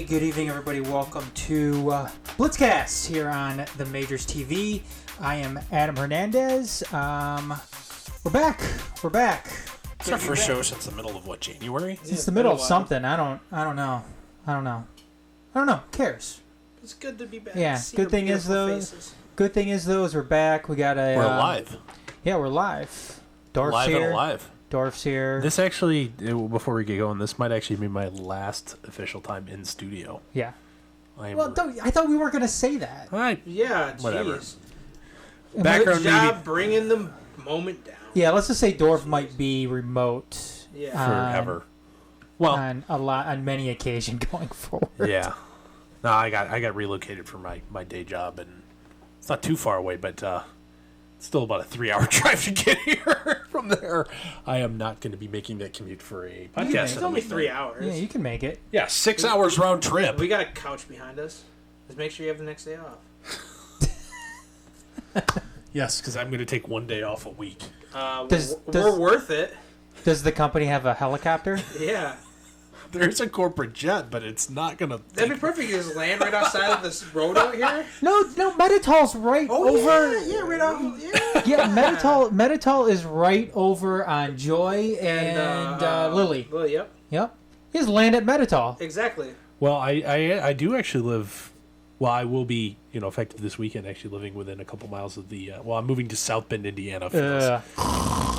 good evening, everybody. Welcome to Blitzcast here on the Majors TV. I am Adam Hernandez. We're back. It's our first show since the middle of January? Since the middle of something. I don't know. Who cares? It's good to be back. Yeah. Good thing is though, we're back. We got a. We're live. Yeah, we're live. Dorf's live here. and alive. Dorf's here. This actually, before we get going, this might actually be my last official time in studio. Yeah. I thought we weren't going to say that. Yeah, whatever. Geez. Background Good job bringing the moment down. Yeah, let's just say Dorf might be remote. Yeah. Forever. Well, on many occasions going forward. Yeah. No, I got relocated for my day job, and it's not too far away, but it's still about a 3-hour drive to get here. From there, I am not going to be making that commute for a podcast. It's only 3 hours. Yeah, you can make it. Yeah, 6 hours round trip. We got a couch behind us. Just make sure you have the next day off. Yes, because I'm going to take one day off a week. We're worth it. Does the company have a helicopter? Yeah. There's a corporate jet, but it's not going to... That'd be perfect. You just land right outside of this road out here. No, Meditol's right over... Yeah, right out. Yeah, Meditol is right over on Joy and Lily. Lily, yep. Yep. You just land at Meditol. Exactly. Well, I do actually live... Well, I will be, effective this weekend, actually living within a couple miles of the... I'm moving to South Bend, Indiana for this.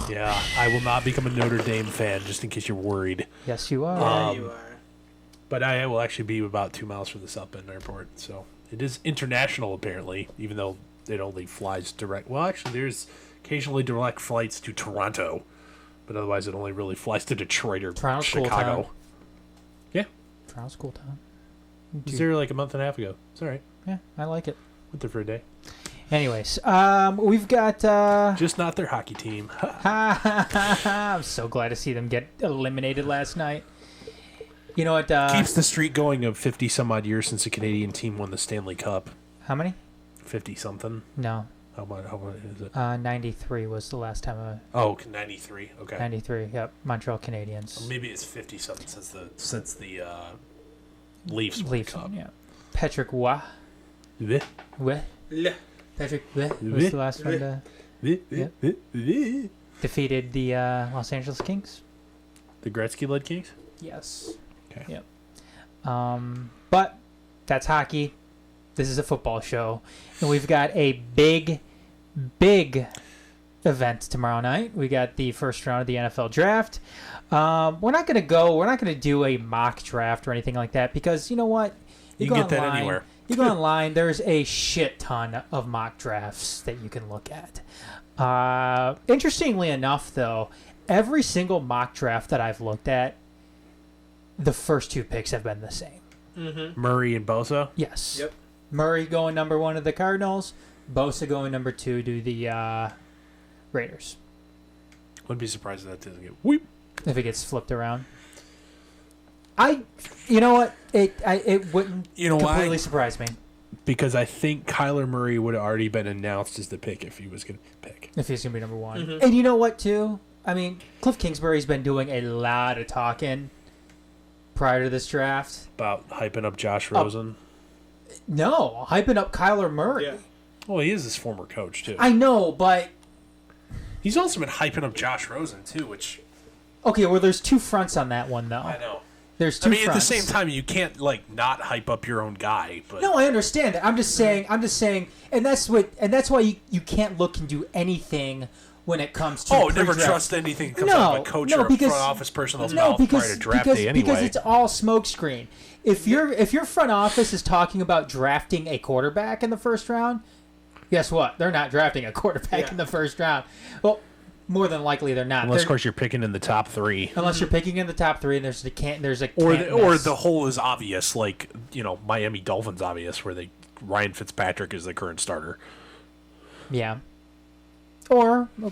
Yeah, I will not become a Notre Dame fan, just in case you're worried. Yes, you are. Yeah, you are. But I will actually be about 2 miles from the South Bend airport, so... It is international, apparently, even though it only flies direct... Well, actually, there's occasionally direct flights to Toronto, but otherwise it only really flies to Detroit or Toronto's Chicago. cool town. Yeah. Toronto's cool town. I was there like a month and a half ago. It's all right. Yeah, I like it. Went there for a day. Anyways, we've got... Just not their hockey team. I'm so glad to see them get eliminated last night. You know what? Keeps the streak going of 50-some-odd years since the Canadian team won the Stanley Cup. How many? 50-something. No. How much is it? 93 was the last time. 93. Okay. 93, yep. Montreal Canadiens. Well, maybe it's 50-something since the Leafs won the Cup. Yeah. Patrick Waugh. Patrick was the last one to defeated the Los Angeles Kings. The Gretzky-led Kings? Yes. Okay. Yep. But that's hockey. This is a football show. And we've got a big event tomorrow night. We got the first round of the NFL draft. We're not going to do a mock draft or anything like that because you know what? You can get that anywhere. You go online, there's a shit ton of mock drafts that you can look at. Interestingly enough, though, every single mock draft that I've looked at, the first two picks have been the same. Mm-hmm. Murray and Bosa? Yes. Yep. Murray going number 1 to the Cardinals, Bosa going number 2 to the Raiders. Wouldn't be surprised if that doesn't get whoop. If it gets flipped around. You know what? It wouldn't completely surprise me. Because I think Kyler Murray would have already been announced as the pick if he was going to pick. If he's going to be number 1. Mm-hmm. And you know what, too? I mean, Cliff Kingsbury's been doing a lot of talking prior to this draft. About hyping up Josh Rosen? No, hyping up Kyler Murray. Yeah. Well, he is his former coach, too. I know, but... He's also been hyping up Josh Rosen, too, which... Okay, well, there's two fronts on that one, though. I know. There's two fronts. At the same time, you can't, not hype up your own guy, but... No, I understand that. I'm just saying, and that's why you can't look and do anything when it comes to never pre-draft. trust anything that comes out of a coach or a front office person's mouth prior to draft day anyway. Because it's all smokescreen. If your front office is talking about drafting a quarterback in the first round, guess what? They're not drafting a quarterback in the first round. Well, more than likely they're not. Unless, of course, you're picking in the top 3. Unless you're picking in the top 3, and there's a or the hole is obvious, like Miami Dolphins obvious, where Ryan Fitzpatrick is the current starter. Yeah. Or a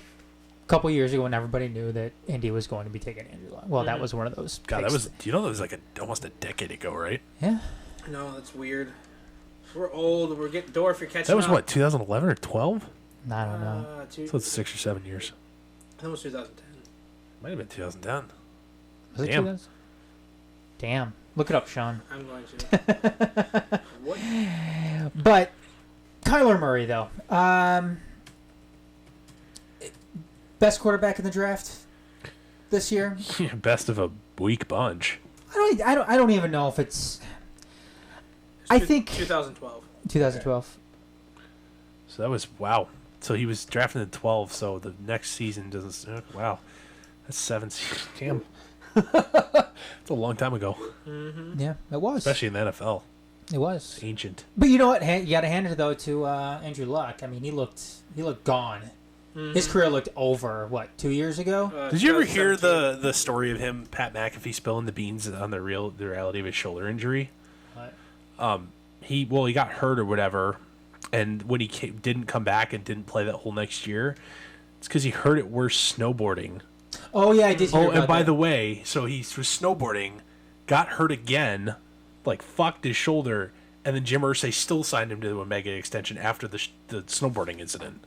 couple years ago when everybody knew that Indy was going to be taking Andrew Luck. Well, that was one of those. God, that was that was like almost a decade ago, right? Yeah. No, that's weird. We're old. We're getting Dorf. You're catching That was up. what, 2011 or 12? I don't know. So it's 6 or 7 years. I think it was 2010. Might have been 2010. Was it Damn. 2000? Damn. Look it up, Sean. I'm going to. What? But Kyler Murray, though, best quarterback in the draft this year. Best of a weak bunch. I don't even know if it's. I think 2012. 2012. So that was wow. So he was drafted in 12. So the next season doesn't. Wow, that's 7 seasons. Damn, it's a long time ago. Mm-hmm. Yeah, it was. Especially in the NFL. It was. It's ancient. But you know what? You got to hand it though to Andrew Luck. I mean, he looked gone. Mm-hmm. His career looked over. What, 2 years ago? Did you ever hear the story of him, Pat McAfee, spilling the beans on the reality of his shoulder injury? What? He got hurt or whatever, and when he didn't come back and didn't play that whole next year, it's because he hurt it worse snowboarding. Oh yeah, I did hear about and by that. the way, so he was snowboarding, got hurt again, like fucked his shoulder, and then Jim Irsay still signed him to a mega extension after the snowboarding incident.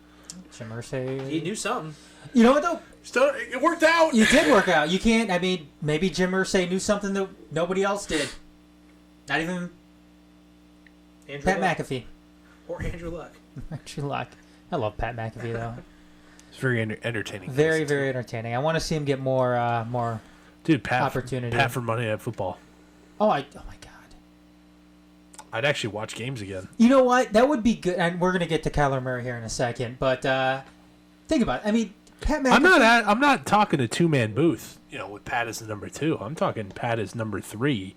Jim Irsay. He knew something. You know what though? Still, it worked out. You did work out. You can't. I mean, maybe Jim Irsay knew something that nobody else did. Not even Andrew Pat Luck. McAfee. Or Andrew Luck. Andrew Luck. I love Pat McAfee though. It's very entertaining. Very, very entertaining. I want to see him get more. Dude, Pat opportunity. Pat for Monday Night Football. Oh my God. I'd actually watch games again. You know what? That would be good. And we're gonna get to Kyler Murray here in a second, but think about it. I mean, Pat McAfee. I'm not talking a 2-man booth. With Pat as the number 2. I'm talking Pat as number 3.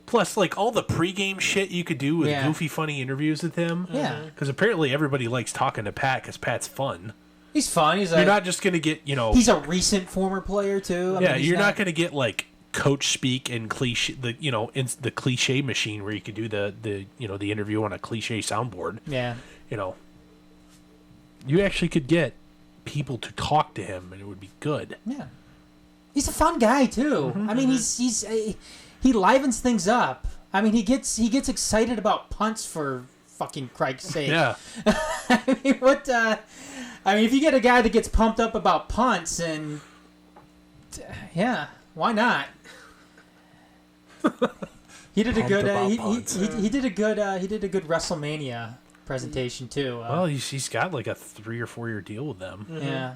Plus, like all the pregame shit you could do with goofy, funny interviews with him. Yeah. Because apparently everybody likes talking to Pat because Pat's fun. He's fun. You're not just gonna get He's a recent former player too. You're not gonna get like coach speak and cliche the cliche machine where you could do the interview on a cliche soundboard. Yeah. You actually could get people to talk to him and it would be good. Yeah. He's a fun guy too. I mean, he livens things up. I mean, he gets excited about punts for fucking Christ's sake. Yeah. I mean, if you get a guy that gets pumped up about punts and why not? He did a good he did a good WrestleMania presentation too. Well, he's got like a 3 or 4 year deal with them. Mm-hmm. Yeah.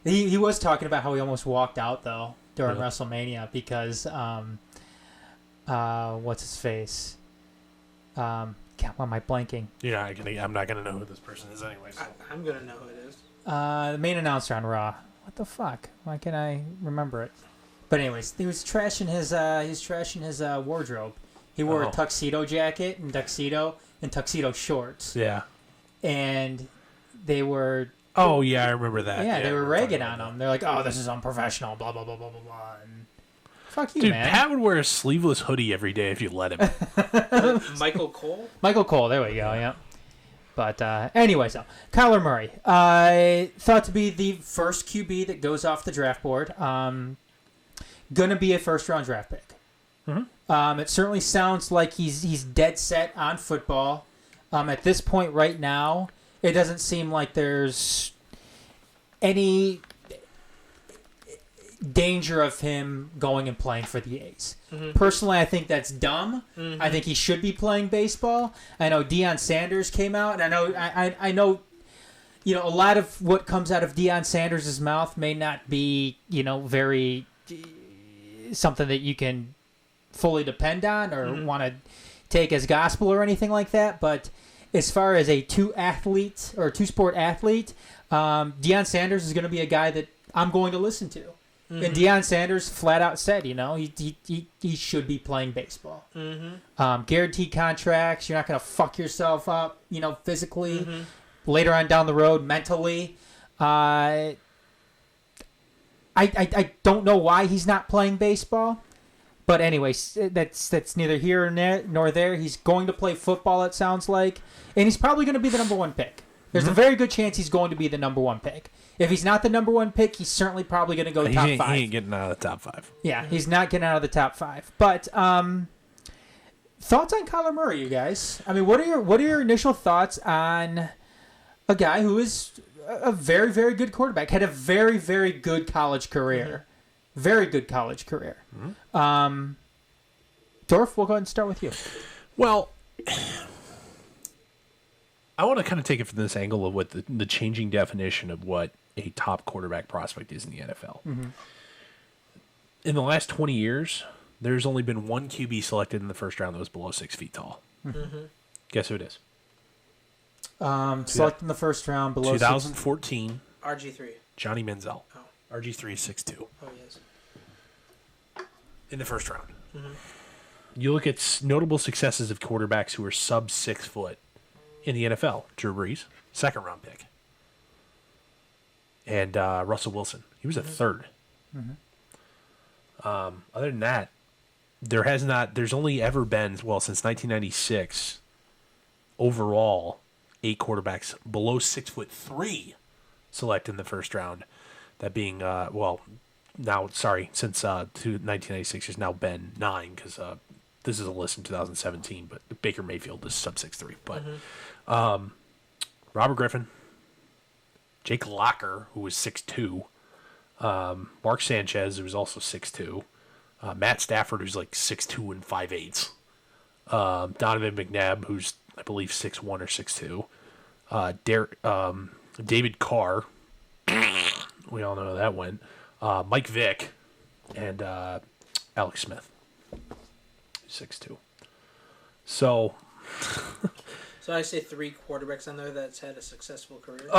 He was talking about how he almost walked out though during WrestleMania because what's his face? God, why am I blanking? I'm not gonna know who this person is anyway. So. I'm gonna know who it is. The main announcer on Raw. What the fuck? Why can't I remember it? But anyways, he was trashing his wardrobe. He wore a tuxedo jacket and tuxedo shorts. Yeah. And they were. Oh yeah, I remember that. Yeah, they were ragging on him. They're like, "Oh, this is unprofessional." Blah blah blah blah blah blah. And fuck you, dude, man. Pat would wear a sleeveless hoodie every day if you let him. Michael Cole. Michael Cole. There we go. Yeah. But anyway, so Kyler Murray, thought to be the first QB that goes off the draft board. Gonna be a first-round draft pick. Mm-hmm. It certainly sounds like he's dead set on football. At this point, right now, it doesn't seem like there's any danger of him going and playing for the A's. Mm-hmm. Personally, I think that's dumb. Mm-hmm. I think he should be playing baseball. I know Deion Sanders came out, and I know a lot of what comes out of Deion Sanders' mouth may not be very something that you can fully depend on or want to take as gospel or anything like that. But as far as a two-sport athlete, Deion Sanders is going to be a guy that I'm going to listen to. Mm-hmm. And Deion Sanders flat out said, he should be playing baseball. Mm-hmm. Guaranteed contracts. You're not going to fuck yourself up, physically, later on down the road, mentally. I don't know why he's not playing baseball. But anyways, that's neither here nor there. He's going to play football, it sounds like. And he's probably going to be the number 1 pick. There's a very good chance he's going to be the number 1 pick. If he's not the number 1 pick, he's certainly probably going to go top 5. He ain't getting out of the top 5. Yeah, he's not getting out of the top 5. But thoughts on Kyler Murray, you guys? I mean, what are your initial thoughts on a guy who is a very, very good quarterback, had a very, very good college career. Very good college career. Dorf, we'll go ahead and start with you. Well, I want to kind of take it from this angle of what the changing definition of what a top quarterback prospect is in the NFL. Mm-hmm. In the last 20 years, there's only been one QB selected in the first round that was below 6 feet tall. Mm-hmm. Guess who it is? Selected in the first round below 2014. RG3. Johnny Manziel. Oh. RG3 is 6'2". Oh, yes. In the first round. Mm-hmm. You look at notable successes of quarterbacks who are sub 6 foot in the NFL. Drew Brees, second round pick. And Russell Wilson. He was a third. Mm-hmm. Other than that, there's only ever been, well, since 1996, overall, 8 quarterbacks below 6'3" select in the first round. That being, since 1996 has now been 9, because this is a list in 2017, but Baker Mayfield is sub 6'3". But Robert Griffin, Jake Locker, who was 6'2", Mark Sanchez, who was also 6'2", Matt Stafford, who's like 6'2" and 5/8", Donovan McNabb, who's I believe 6'1" or 6'2", David Carr, we all know how that went, Mike Vick, and Alex Smith, 6'2". So So I say 3 quarterbacks on there that's had a successful career.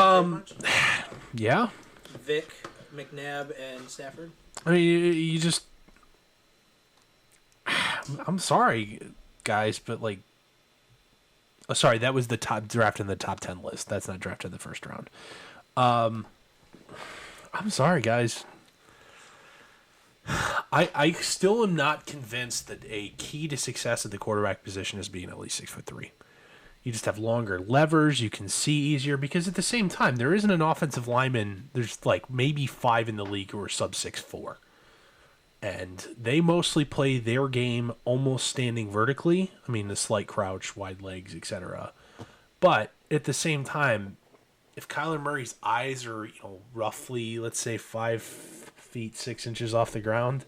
yeah, Vic, McNabb, and Stafford. I mean, you just, I'm sorry, guys, but like, sorry, that was the top draft in the top 10 list. That's not drafted in the first round. I'm sorry, guys. I still am not convinced that a key to success at the quarterback position is being at least 6'3". You just have longer levers. You can see easier, because at the same time, there isn't an offensive lineman. There's like maybe 5 in the league who are sub 6'4". And they mostly play their game almost standing vertically. I mean, the slight crouch, wide legs, etc. But at the same time, if Kyler Murray's eyes are, roughly, let's say 5 feet 6 inches off the ground,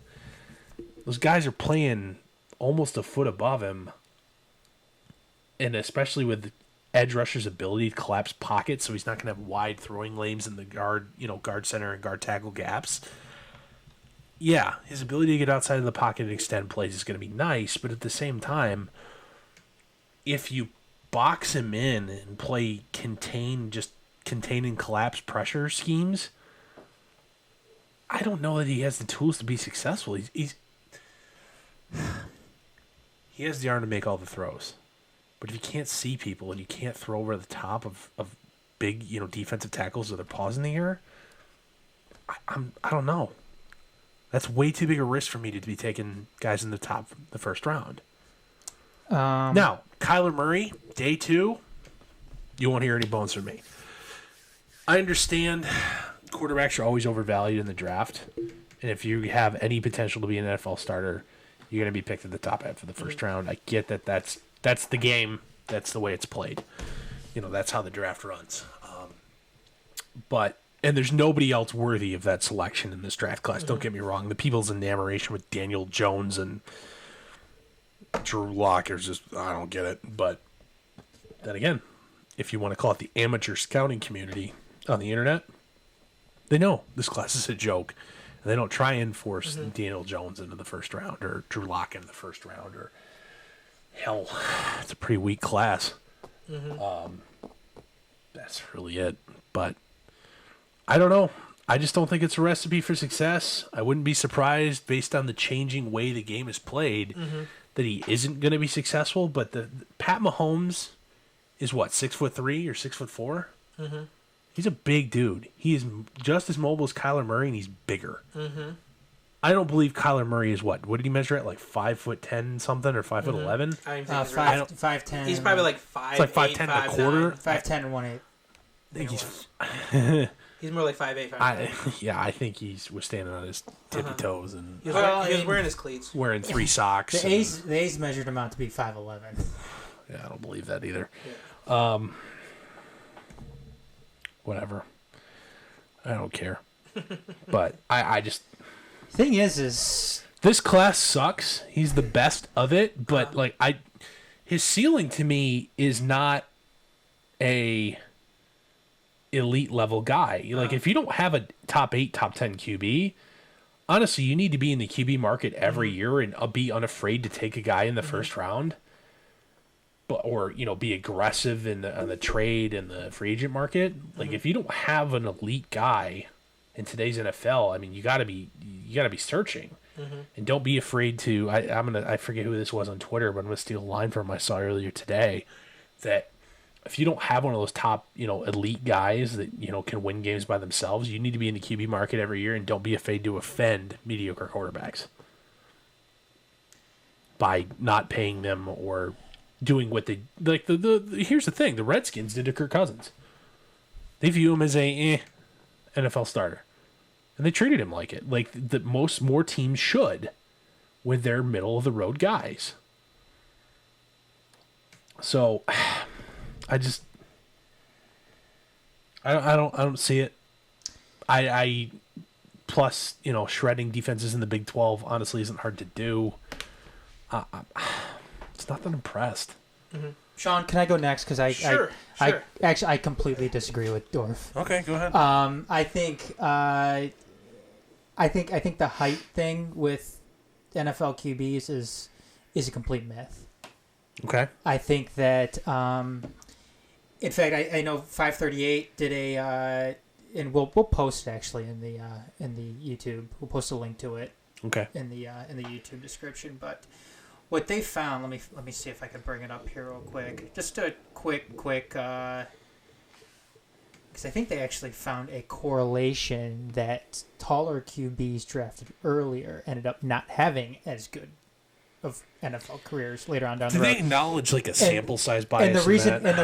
those guys are playing almost a foot above him. And especially with edge rusher's ability to collapse pockets, so he's not going to have wide throwing lanes in the guard center and guard tackle gaps. Yeah, his ability to get outside of the pocket and extend plays is going to be nice, but at the same time, if you box him in and play contain and collapse pressure schemes, I don't know that he has the tools to be successful. He has the arm to make all the throws. But if you can't see people and you can't throw over the top of big, defensive tackles with their paws in the air, I don't know. That's way too big a risk for me to be taking guys in the first round. Now, Kyler Murray, day 2, you won't hear any bones from me. I understand quarterbacks are always overvalued in the draft, and if you have any potential to be an NFL starter, you're going to be picked at the top half of the first round. I get that that's the game. That's the way it's played. That's how the draft runs. And there's nobody else worthy of that selection in this draft class. Don't get me wrong. The people's enamoration with Daniel Jones and Drew Lock is just, I don't get it. But then again, if you want to call it the amateur scouting community on the internet, they know this class is a joke. And they don't try and force Daniel Jones into the first round or Drew Lock into the first round, or hell, it's a pretty weak class. That's really it. But I don't know. I just don't think it's a recipe for success. I wouldn't be surprised, based on the changing way the game is played, that he isn't going to be successful. But the Pat Mahomes is what, 6'3" or 6'4"? He's a big dude. He is just as mobile as Kyler Murray, and he's bigger. I don't believe Kyler Murray is what? What did he measure at? Like 5'10" something, or 5'11"? I think 5'10". he's probably like 5'8", It's like 5'10" and a quarter. 5'10" and 1/8. I think he's. He's more like 5'8", 5'9". Yeah, I think he was standing on his tippy toes and He was wearing his cleats. wearing 3 socks. The A's measured him out to be 5'11". Yeah, I don't believe that either. Yeah. Whatever. I don't care. But I just... Thing is This class sucks. He's the best of it, but his ceiling to me is not a elite level guy. Like if you don't have a top 8, top 10 QB, honestly, you need to be in the QB market every year and be unafraid to take a guy in the first round. Or be aggressive on the trade and the free agent market. Like if you don't have an elite guy in today's NFL, I mean, you gotta be searching, and don't be afraid to. I forget who this was on Twitter, but I'm gonna steal a line from him I saw earlier today. That if you don't have one of those top elite guys that can win games by themselves, you need to be in the QB market every year, and don't be afraid to offend mediocre quarterbacks by not paying them or doing what they like. Here's the thing: the Redskins did to Kirk Cousins. They view him as a NFL starter, and they treated him like it. Like more teams should, with their middle of the road guys. So, I don't see it. I plus shredding defenses in the Big 12 honestly isn't hard to do. It's not that impressed. Sean, can I go next? Because Sure. I completely disagree with Dorf. Okay, go ahead. I think the height thing with NFL QBs is a complete myth. Okay. I think that in fact I know 538 did a and we'll post it actually in the YouTube. We'll post a link to it. Okay. In the YouTube description, but what they found, let me see if I can bring it up here real quick. Just a quick because I think they actually found a correlation that taller QBs drafted earlier ended up not having as good of NFL careers later on down the road. Do they acknowledge a sample size bias? And the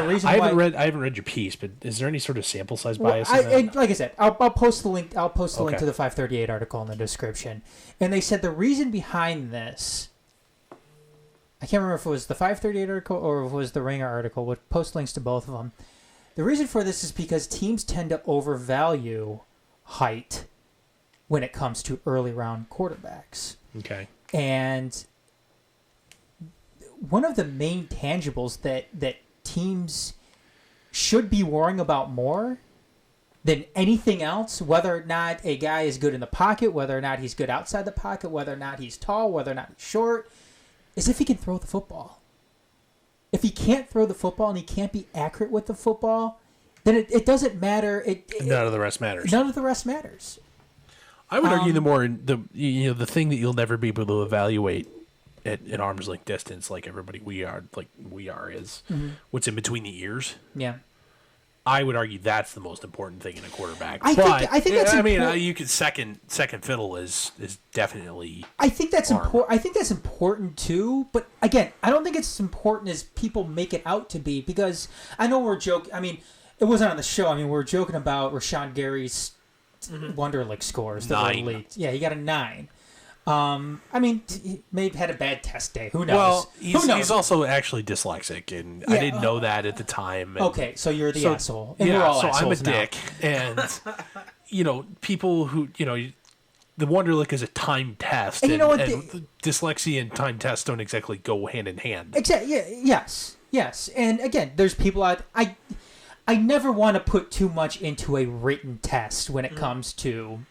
reason I haven't read your piece, but is there any sort of sample size bias? And like I said, I'll post the link. I'll post the link to the 538 article in the description. And they said the reason behind this, I can't remember if it was the 538 article or if it was the Ringer article. We'll post links to both of them. The reason for this is because teams tend to overvalue height when it comes to early round quarterbacks. Okay. And one of the main tangibles that teams should be worrying about more than anything else, whether or not a guy is good in the pocket, whether or not he's good outside the pocket, whether or not he's tall, whether or not he's short, is if he can throw the football. If he can't throw the football and he can't be accurate with the football, then it doesn't matter. None of the rest matters. None of the rest matters. I would argue the thing that you'll never be able to evaluate at arm's length distance, like we are, is what's in between the ears. Yeah. I would argue that's the most important thing in a quarterback. I think that's important. I mean, you could second fiddle is definitely. I think that's important. I think that's important too. But again, I don't think it's as important as people make it out to be, because I know we're joking. I mean, it wasn't on the show. I mean, we're joking about Rashawn Gary's Wonderlic scores that were leaked. Yeah, he got a 9. I mean, he may have had a bad test day. Who knows? Well, he's also actually dyslexic, and I didn't know that at the time. Okay, so you're the asshole. And we're all I'm a assholes now. dick. And, people who, the Wonderlic is a timed test. And you know what? Dyslexia and timed tests don't exactly go hand in hand. Exactly. Yeah, yes. And again, there's people out. I never want to put too much into a written test when it comes to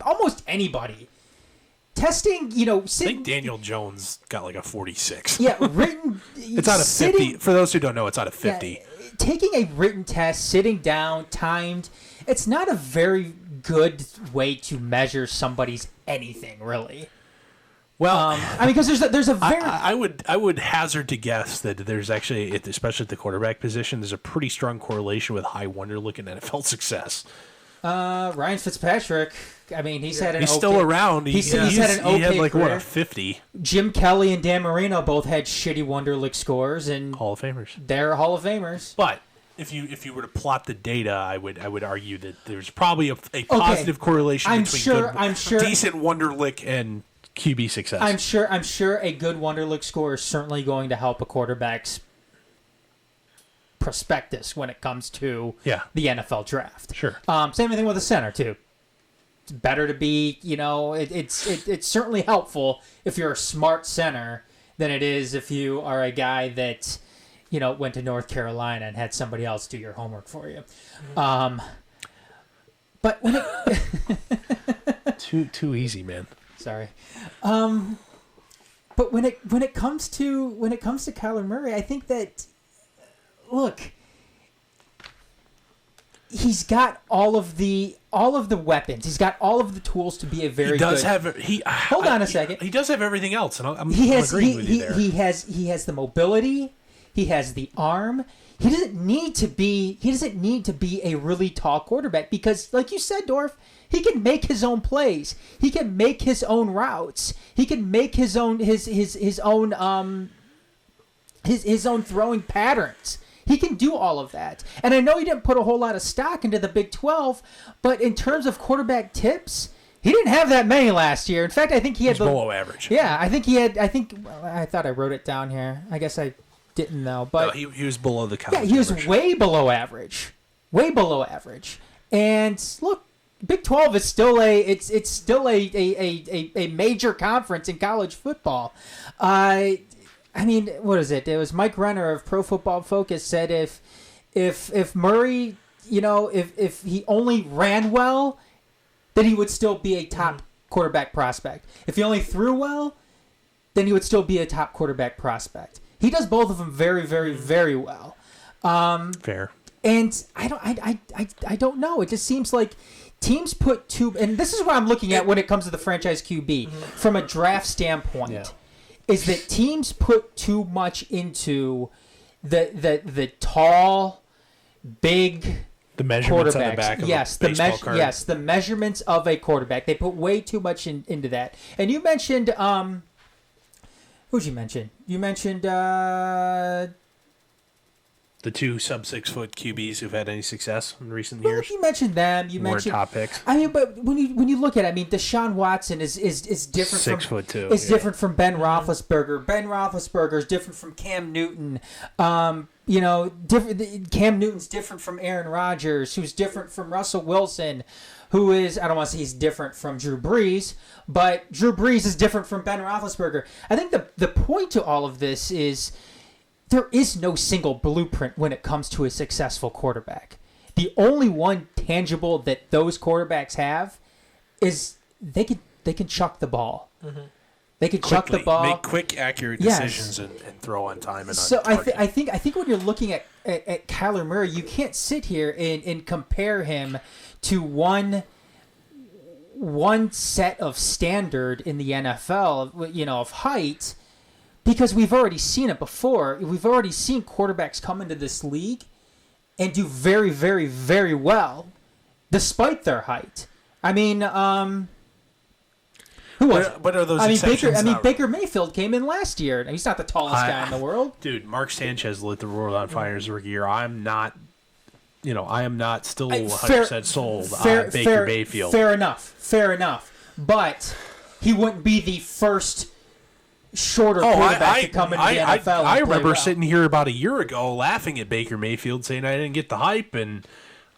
almost anybody. Testing, I think Daniel Jones got like a 46. Yeah, written. It's out of 50. For those who don't know, it's out of 50. Yeah, taking a written test, sitting down, timed, it's not a very good way to measure somebody's anything, really. Well, I mean, because there's a very. I would hazard to guess that there's actually, especially at the quarterback position, there's a pretty strong correlation with high Wonderlic and NFL success. Ryan Fitzpatrick. I mean, he's still around. He's had an okay he had like career. what, a 50. Jim Kelly and Dan Marino both had shitty Wonderlic scores, and Hall of Famers. They're Hall of Famers. But if you were to plot the data, I would argue that there's probably a positive correlation between decent Wonderlic and QB success. I'm sure a good Wonderlic score is certainly going to help a quarterback's prospectus when it comes to the NFL draft. Sure. Same thing with a center too. better to be, it's certainly helpful if you're a smart center than it is if you are a guy that, went to North Carolina and had somebody else do your homework for you. But when it too easy, man. Sorry. But when it comes to Kyler Murray, I think that, look, he's got all of the weapons. He's got all of the tools to be a very good. Hold on a second. He does have everything else, and I'm agreeing with you there. He has the mobility. He has the arm. He doesn't need to be a really tall quarterback because, like you said, Dorf, he can make his own plays. He can make his own routes. He can make his own throwing patterns. He can do all of that. And I know he didn't put a whole lot of stock into the Big 12, but in terms of quarterback tips, he didn't have that many last year. In fact, I think he had below average. Yeah, I thought I wrote it down here. I guess I didn't know, but no, he was below the college. Yeah, he was average. way below average. And look, Big 12 is still a major conference in college football. I mean, what is it? It was Mike Renner of Pro Football Focus said if Murray, if he only ran well, then he would still be a top quarterback prospect. If he only threw well, then he would still be a top quarterback prospect. He does both of them very, very, very well. Fair. And I don't know. It just seems like teams put too, and this is what I'm looking at when it comes to the franchise QB from a draft standpoint, is that teams put too much into the tall, big. The measurements on the back of a card. Yes, the measurements of a quarterback. They put way too much into that. And you mentioned who'd you mention? You mentioned the two sub-6-foot QBs who've had any success in recent years. You mentioned them. You mentioned top picks. I mean, but when you look at it, I mean, Deshaun Watson is different. 6'2". It's different from Ben Roethlisberger. Ben Roethlisberger is different from Cam Newton. Different. Cam Newton's different from Aaron Rodgers, who's different from Russell Wilson, who is, I don't want to say he's different from Drew Brees, but Drew Brees is different from Ben Roethlisberger. I think the point to all of this is there is no single blueprint when it comes to a successful quarterback. The only one tangible that those quarterbacks have is they can chuck the ball. Mm-hmm. They can chuck the ball, make quick, accurate decisions, and throw on time and on so target. I think when you're looking at Kyler Murray, you can't sit here and compare him to one set of standard in the NFL, of height, because we've already seen it before. We've already seen quarterbacks come into this league and do very, very, very well despite their height. I mean, who was it? What are those exceptions? Baker Mayfield came in last year. He's not the tallest guy in the world. Dude, Mark Sanchez lit the world on fire his rookie year. I am not still 100% sold on Baker Mayfield. Fair enough. But he wouldn't be the first shorter quarterback to come into the NFL. I remember sitting here about a year ago laughing at Baker Mayfield, saying I didn't get the hype and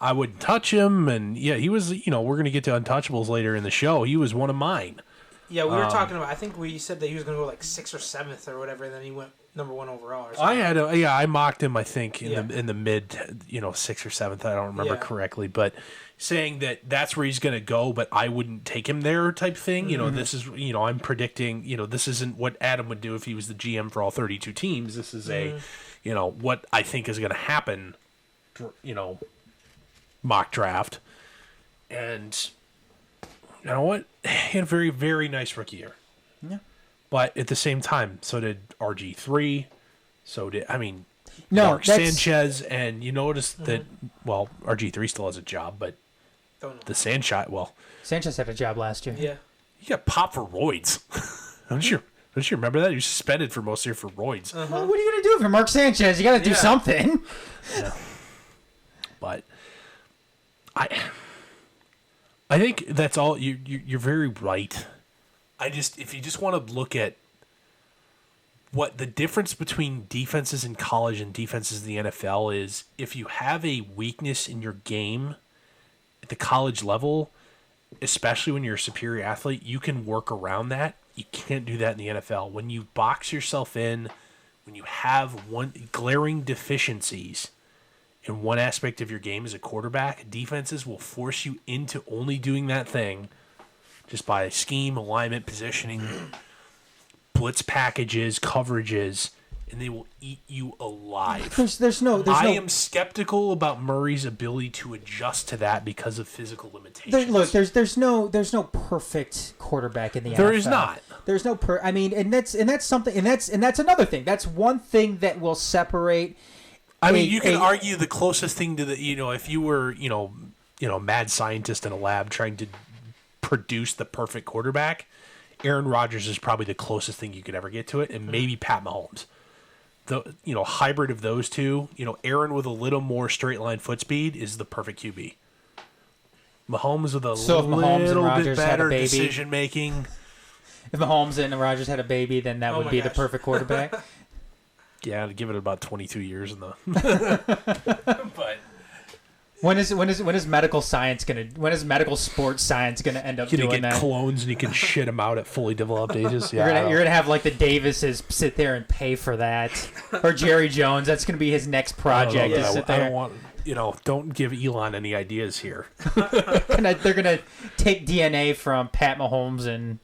I wouldn't touch him. And yeah, he was, we're going to get to untouchables later in the show. He was one of mine. Yeah, we were talking about. I think we said that he was going to go like 6th or 7th or whatever, and then he went number 1 overall. Or something. I mocked him. I think in the mid, 6th or 7th. I don't remember correctly, but saying that that's where he's going to go, but I wouldn't take him there type thing. Mm-hmm. This is I'm predicting. This isn't what Adam would do if he was the GM for all 32 teams. This is a what I think is going to happen. Mock draft, and you know what? He had a very, very nice rookie year. Yeah. But at the same time, so did RG3. So did, Mark Sanchez. And you notice that, RG3 still has a job, but the Sanchez had a job last year. Yeah. He got popped for roids. Don't you remember that? He was suspended for most of the year for roids. Uh-huh. Well, what are you going to do if you're Mark Sanchez? You got to do something. Yeah. But I think that's all. You're very right. If you just want to look at what the difference between defenses in college and defenses in the NFL is, if you have a weakness in your game at the college level, especially when you're a superior athlete, you can work around that. You can't do that in the NFL. When you box yourself in, when you have one glaring deficiencies in one aspect of your game as a quarterback, defenses will force you into only doing that thing just by scheme, alignment, positioning, blitz packages, coverages, and they will eat you alive. I am skeptical about Murray's ability to adjust to that because of physical limitations. There's no perfect quarterback in the NFL. There is not. There's no that's something, and that's another thing. That's one thing that will separate. You can argue the closest thing to if you were, mad scientist in a lab trying to produce the perfect quarterback, Aaron Rodgers is probably the closest thing you could ever get to it, and maybe Pat Mahomes. The hybrid of those two, Aaron with a little more straight line foot speed is the perfect QB. Mahomes with a little bit better decision making. If Mahomes and Rodgers had a baby, then that would be the perfect quarterback. Yeah, I'd give it about 22 years in the. But when is medical sports science gonna end up doing that? Get clones and you can shit them out at fully developed ages. Yeah, you're gonna have like the Davises sit there and pay for that, or Jerry Jones. That's gonna be his next project. I don't want. Don't give Elon any ideas here. They're gonna take DNA from Pat Mahomes and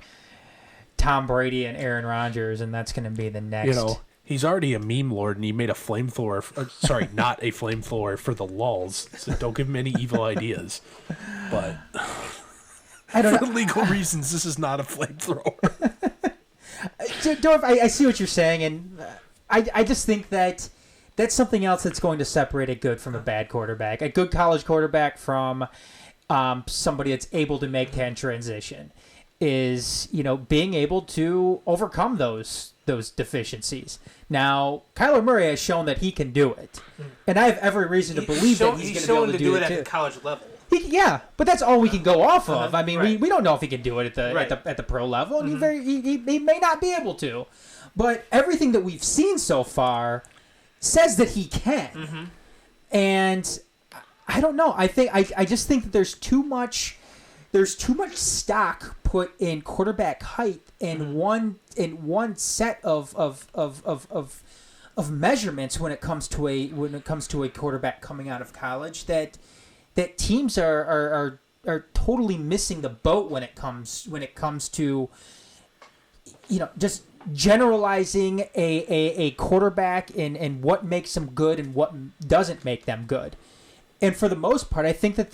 Tom Brady and Aaron Rodgers, and that's gonna be the next. He's already a meme lord, and he made a flamethrower. Sorry, not a flamethrower for the lulz. So don't give him any evil ideas. But I don't for legal reasons, this is not a flamethrower. Dorf, I see what you're saying, and I just think that that's something else that's going to separate a good from a bad quarterback. A good college quarterback from somebody that's able to make that transition is, being able to overcome those deficiencies. Now, Kyler Murray has shown that he can do it, and I have every reason to believe that he's going to be able to do it at too. the college level. But that's all we can go off of. I mean, we don't know if he can do it at the pro level, and he may not be able to. But everything that we've seen so far says that he can, and I don't know. I just think that there's too much stock put in quarterback height in one set of measurements when it comes to a quarterback coming out of college that teams are totally missing the boat when it comes to just generalizing a quarterback and what makes them good and what doesn't make them good. And for the most part, I think that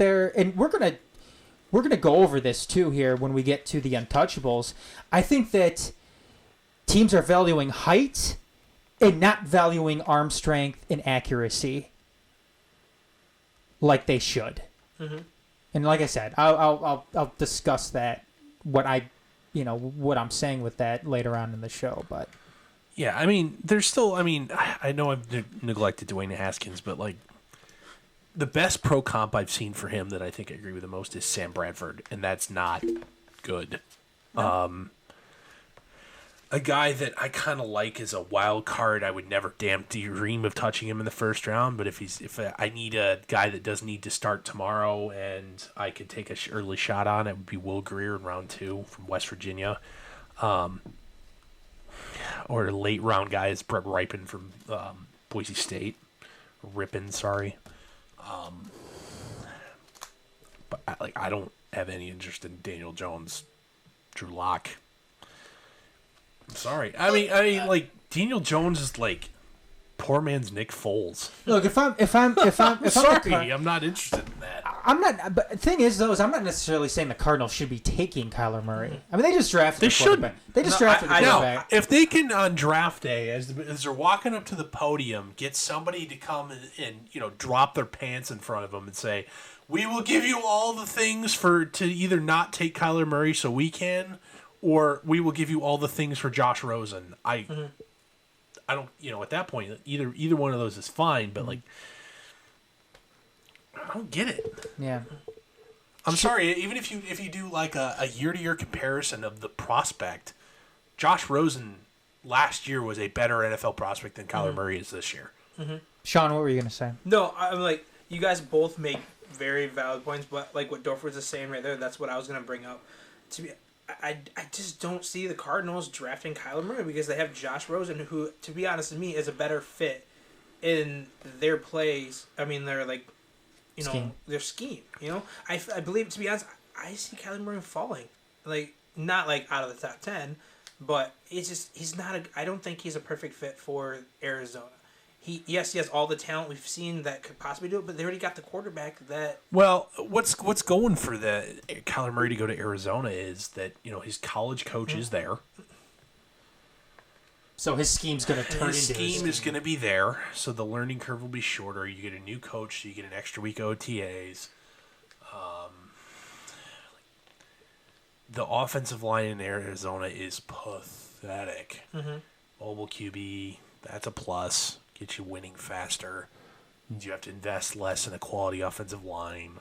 we're gonna go over this too here when we get to the untouchables. I think that teams are valuing height and not valuing arm strength and accuracy like they should. And like I said, I'll discuss that what I'm saying with that later on in the show. But yeah, there's still. I know I've neglected Dwayne Haskins, but the best pro comp I've seen for him that I think I agree with the most is Sam Bradford, and that's not good. No. A guy that I kind of like as a wild card, I would never dream of touching him in the first round. But if I need a guy that doesn't need to start tomorrow and I could take an early shot on, it would be Will Grier in round 2 from West Virginia. Or a late round guy is Brett Ripon from Boise State. Ripon, sorry. But I don't have any interest in Daniel Jones, Drew Lock. I'm sorry. Daniel Jones is poor man's Nick Foles. Look, if I'm sorry, I'm not interested in that. I'm not. But the thing is, though, I'm not necessarily saying the Cardinals should be taking Kyler Murray. They just drafted. They shouldn't. They just drafted the quarterback. If they can on draft day, as they're walking up to the podium, get somebody to come and drop their pants in front of them and say, "We will give you all the things to either not take Kyler Murray so we can, or we will give you all the things for Josh Rosen." I don't. At that point, either one of those is fine, but I don't get it. Yeah. I'm sorry. Even if you do a year-to-year comparison of the prospect, Josh Rosen last year was a better NFL prospect than Kyler Murray is this year. Sean, what were you gonna say? No, I'm you guys both make very valid points, but like what Dorford is saying right there, that's what I was gonna bring up. I just don't see the Cardinals drafting Kyler Murray because they have Josh Rosen, who, to be honest with me, is a better fit in their plays. I mean, they're like, their scheme. I believe, to be honest, I see Kyler Murray falling, like not like out of the top 10, but it's just he's not I don't think he's a perfect fit for Arizona. He has all the talent we've seen that could possibly do it, but they already got the quarterback that. Well, what's going for the Kyler Murray to go to Arizona is that his college coach is there, so his scheme's going to turn his into scheme is going to be there, so the learning curve will be shorter. You get a new coach, so you get an extra week of OTAs. The offensive line in Arizona is pathetic. Mm-hmm. Mobile QB, that's a plus. Get you winning faster. You have to invest less in a quality offensive line.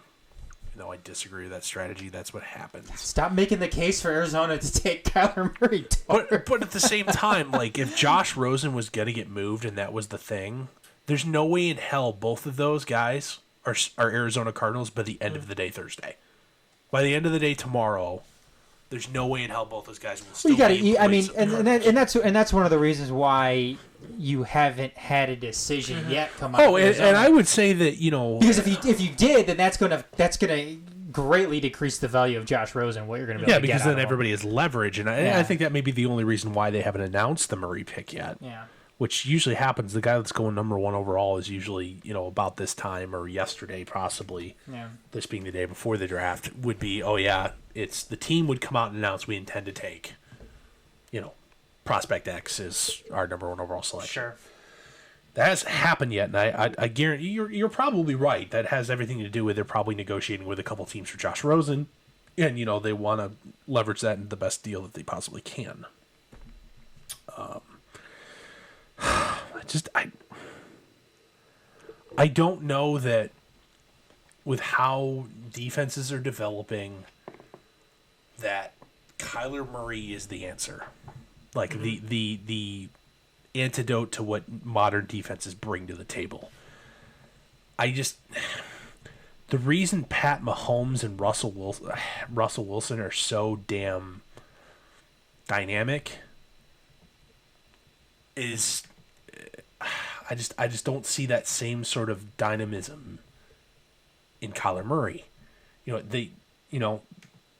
I disagree with that strategy. That's what happens. Stop making the case for Arizona to take Kyler Murray. But at the same time, like if Josh Rosen was going to get moved and that was the thing, there's no way in hell both of those guys are Arizona Cardinals by the end of the day Thursday. By the end of the day tomorrow, there's no way in hell both those guys will still be. I mean, and that's one of the reasons why you haven't had a decision yet come out. Oh, and I would say that because if you did, then that's gonna greatly decrease the value of Josh Rosen. What you're gonna be able to because get then everybody has leverage, and I think that may be the only reason why they haven't announced the Murray pick yet. Yeah. Which usually happens. The guy that's going number 1 overall is usually, about this time or yesterday, possibly. Yeah. This being the day before the draft would be, it's the team would come out and announce we intend to take, prospect X is our number 1 overall selection. Sure. That hasn't happened yet, and I guarantee you're probably right. That has everything to do with they're probably negotiating with a couple teams for Josh Rosen, and they want to leverage that into the best deal that they possibly can. I don't know that with how defenses are developing that Kyler Murray is the answer. Like the antidote to what modern defenses bring to the table. The reason Pat Mahomes and Russell Wilson are so damn dynamic is I just don't see that same sort of dynamism in Kyler Murray. They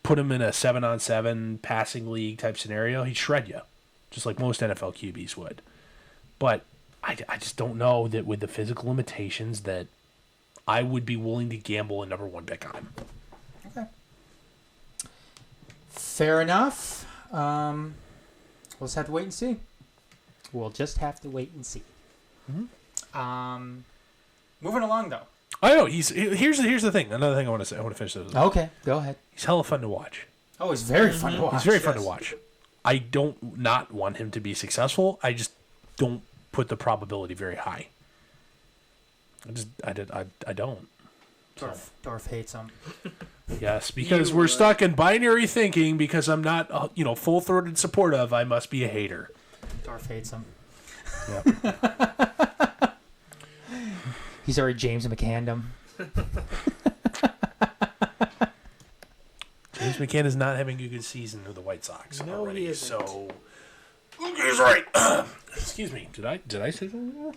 put him in a 7-on-7 passing league type scenario, he'd shred you, just like most NFL QBs would. But I just don't know that with the physical limitations that I would be willing to gamble a number 1 pick on him. Okay. Fair enough. We'll just have to wait and see. We'll just have to wait and see. Mm-hmm. Moving along, though. I know. Here's the thing. Another thing I want to say. I want to finish this. Okay, go ahead. He's hella fun to watch. Oh, he's very fun to watch. He's very fun to watch. I don't not want him to be successful. I just don't put the probability very high. I don't. Dorf hates him. Yes, because we're stuck in binary thinking. Because I'm not, full-throated supportive. I must be a hater. Dorf hates him. Yeah. He's already James McCandom. James McCann is not having a good season with the White Sox already. He isn't. So he's right. Excuse me. Did I say something?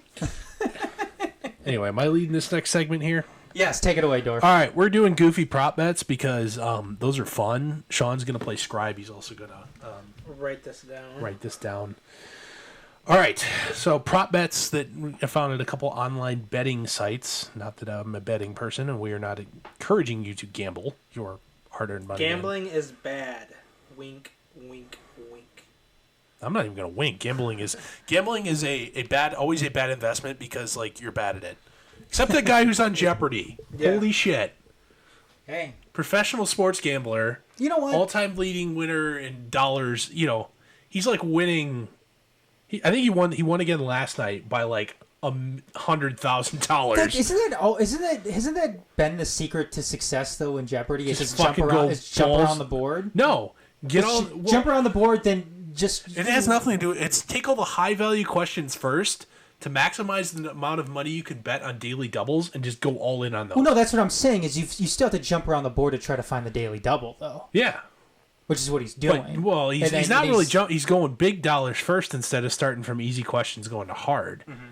Anyway, am I leading this next segment here? Yes, take it away, Dorf. All right, we're doing goofy prop bets because those are fun. Sean's going to play Scribe. He's also going to write this down. All right, so prop bets that I found at a couple online betting sites. Not that I'm a betting person, and we are not encouraging you to gamble your hard-earned money. Gambling is bad. Wink, wink, wink. I'm not even going to wink. Gambling is always a bad investment because you're bad at it. Except that guy who's on Jeopardy. Yeah. Holy shit. Hey. Professional sports gambler. You know what? All-time leading winner in dollars. He's winning. I think he won again last night by $100,000. Hasn't that been the secret to success though in Jeopardy? Is just jump around the board? No. Jump around the board, then just. It has nothing to do. It's take all the high value questions first. to maximize the amount of money you can bet on daily doubles and just go all in on those. Well, no, that's what I'm saying. Is you still have to jump around the board to try to find the daily double, though. Yeah. Which is what he's doing. But, he's not really he's going big dollars first instead of starting from easy questions going to hard. Mm-hmm.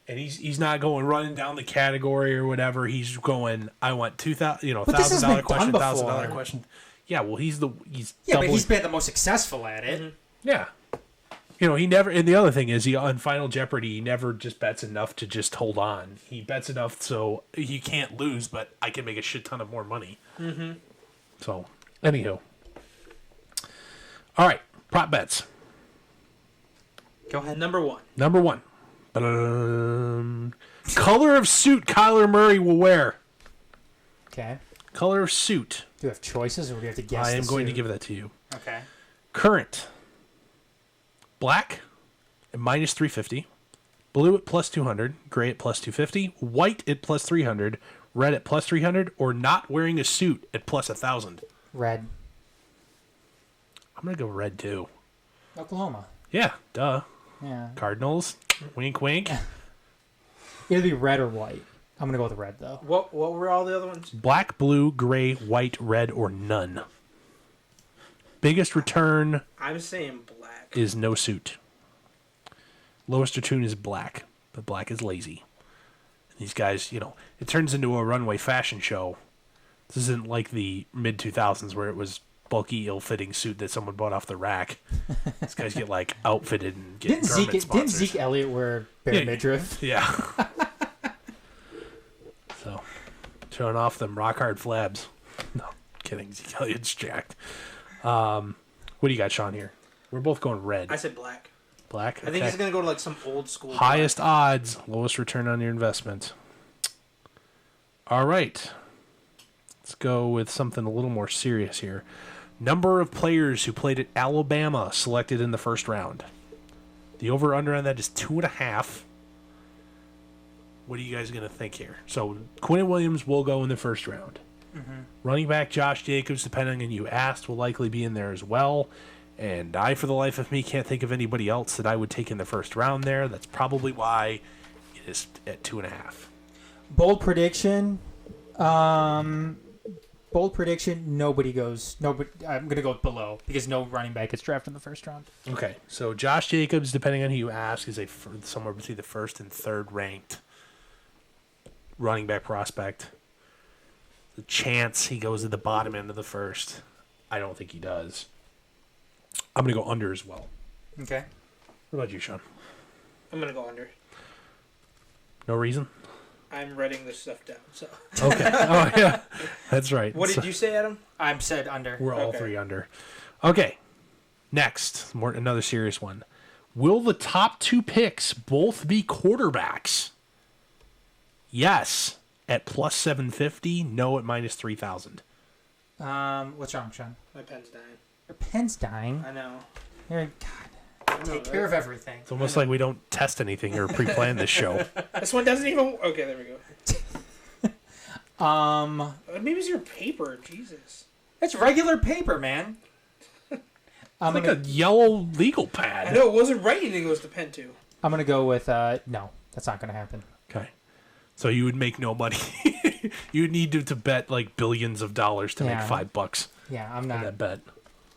And he's not going running down the category or whatever. He's going, I want $1,000 question, $1,000 question. Yeah, well, he's but he's been the most successful at it. Mm-hmm. Yeah. He never, and the other thing is, on Final Jeopardy, he never just bets enough to just hold on. He bets enough so he can't lose, but I can make a shit ton of more money. Mm-hmm. So, anywho. All right, prop bets. Go ahead. Number one. Color of suit Kyler Murray will wear. Okay. Color of suit. Do you have choices, or do you have to guess? I am going to give that to you. Okay. Current. Black at minus 350. Blue at plus 200. Gray at plus 250. White at plus 300. Red at plus 300. Or not wearing a suit at plus 1,000. Red. I'm going to go red, too. Oklahoma. Yeah, duh. Yeah. Cardinals. Wink, wink. It'll be red or white. I'm going to go with red, though. What were all the other ones? Black, blue, gray, white, red, or none. Biggest return... I'm saying black. ...is no suit. Lowest return is black, but black is lazy. And these guys, it turns into a runway fashion show. This isn't like the mid-2000s where it was bulky, ill-fitting suit that someone bought off the rack. These guys get, outfitted and get garment sponsors. Didn't Zeke Elliott wear bare midriff? Yeah. So, showing off them rock-hard flabs. No, kidding. Zeke Elliott's jacked. What do you got, Sean, here? We're both going red. I said black. Black? Okay. I think he's going to go to some old school. Highest odds, lowest return on your investment. All right. Let's go with something a little more serious here. Number of players who played at Alabama selected in the first round. The over-under on that is 2.5. What are you guys going to think here? So, Quinn Williams will go in the first round. Mm-hmm. Running back Josh Jacobs, depending on who you asked, will likely be in there as well. And I, for the life of me, can't think of anybody else that I would take in the first round there. That's probably why it is at 2.5. Bold prediction. Nobody goes. Nobody. I'm going to go below because no running back gets drafted in the first round. Okay, so Josh Jacobs, depending on who you ask, is somewhere between the first and third ranked running back prospect. The chance he goes at the bottom end of the first, I don't think he does. I'm going to go under as well. Okay. What about you, Sean? I'm going to go under. No reason? I'm writing this stuff down. So. Okay. Oh, yeah. That's right. What did you say, Adam? I said under. We're all three under. Okay. Next, another serious one. Will the top two picks both be quarterbacks? Yes, at plus 750. No, at minus 3,000. What's wrong, Sean? My pen's dying. Your pen's dying? I know. God. Take care of everything. It's almost like we don't test anything or pre-plan this show. This one doesn't even... Okay, there we go. Maybe it's your paper. Jesus. It's regular paper, man. It's like a yellow legal pad. I know, it wasn't writing, it goes to pen too. I'm going to go with... no, that's not going to happen. Okay. So you would make no money. You would need to bet like billions of dollars to make $5. Yeah, I'm not... that bet.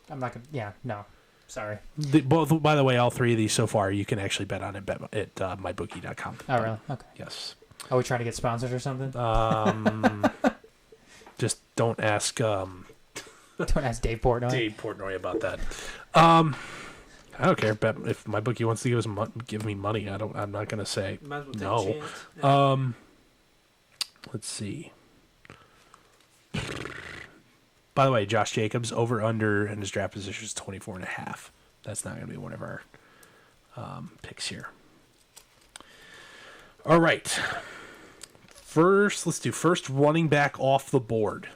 I'm not going to... Yeah, no. Sorry. Both, by the way, all three of these so far, you can actually bet on it at mybookie.com. Oh, really? Okay. Yes. Are we trying to get sponsors or something? Just don't ask... don't ask Dave Portnoy. Dave Portnoy about that. I don't care. Bet if my bookie wants to give me money, I'm not going to say no. Yeah. Let's see. By the way, Josh Jacobs over under and his draft position is 24.5. That's not going to be one of our picks here. All right. Let's do first running back off the board.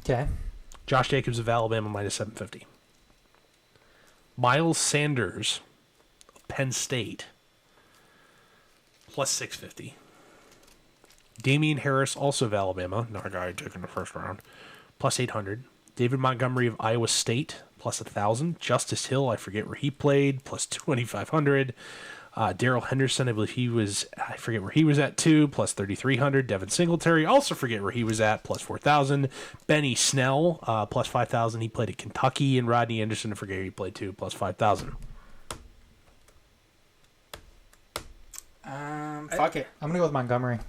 Okay. Josh Jacobs of Alabama minus 750. Miles Sanders of Penn State plus 650. Damian Harris also of Alabama, another guy I took in the first round, plus 800. David Montgomery of Iowa State plus 1,000. Justice Hill, I forget where he played, plus 2,500. Darrell Henderson, I believe I forget where he was at, 2, plus 3,300. Devin Singletary, also forget where he was at, plus 4,000. Benny Snell, plus 5,000. He played at Kentucky. And Rodney Anderson, I forget where he played, 2, plus 5,000. Fuck it. I'm going to go with Montgomery.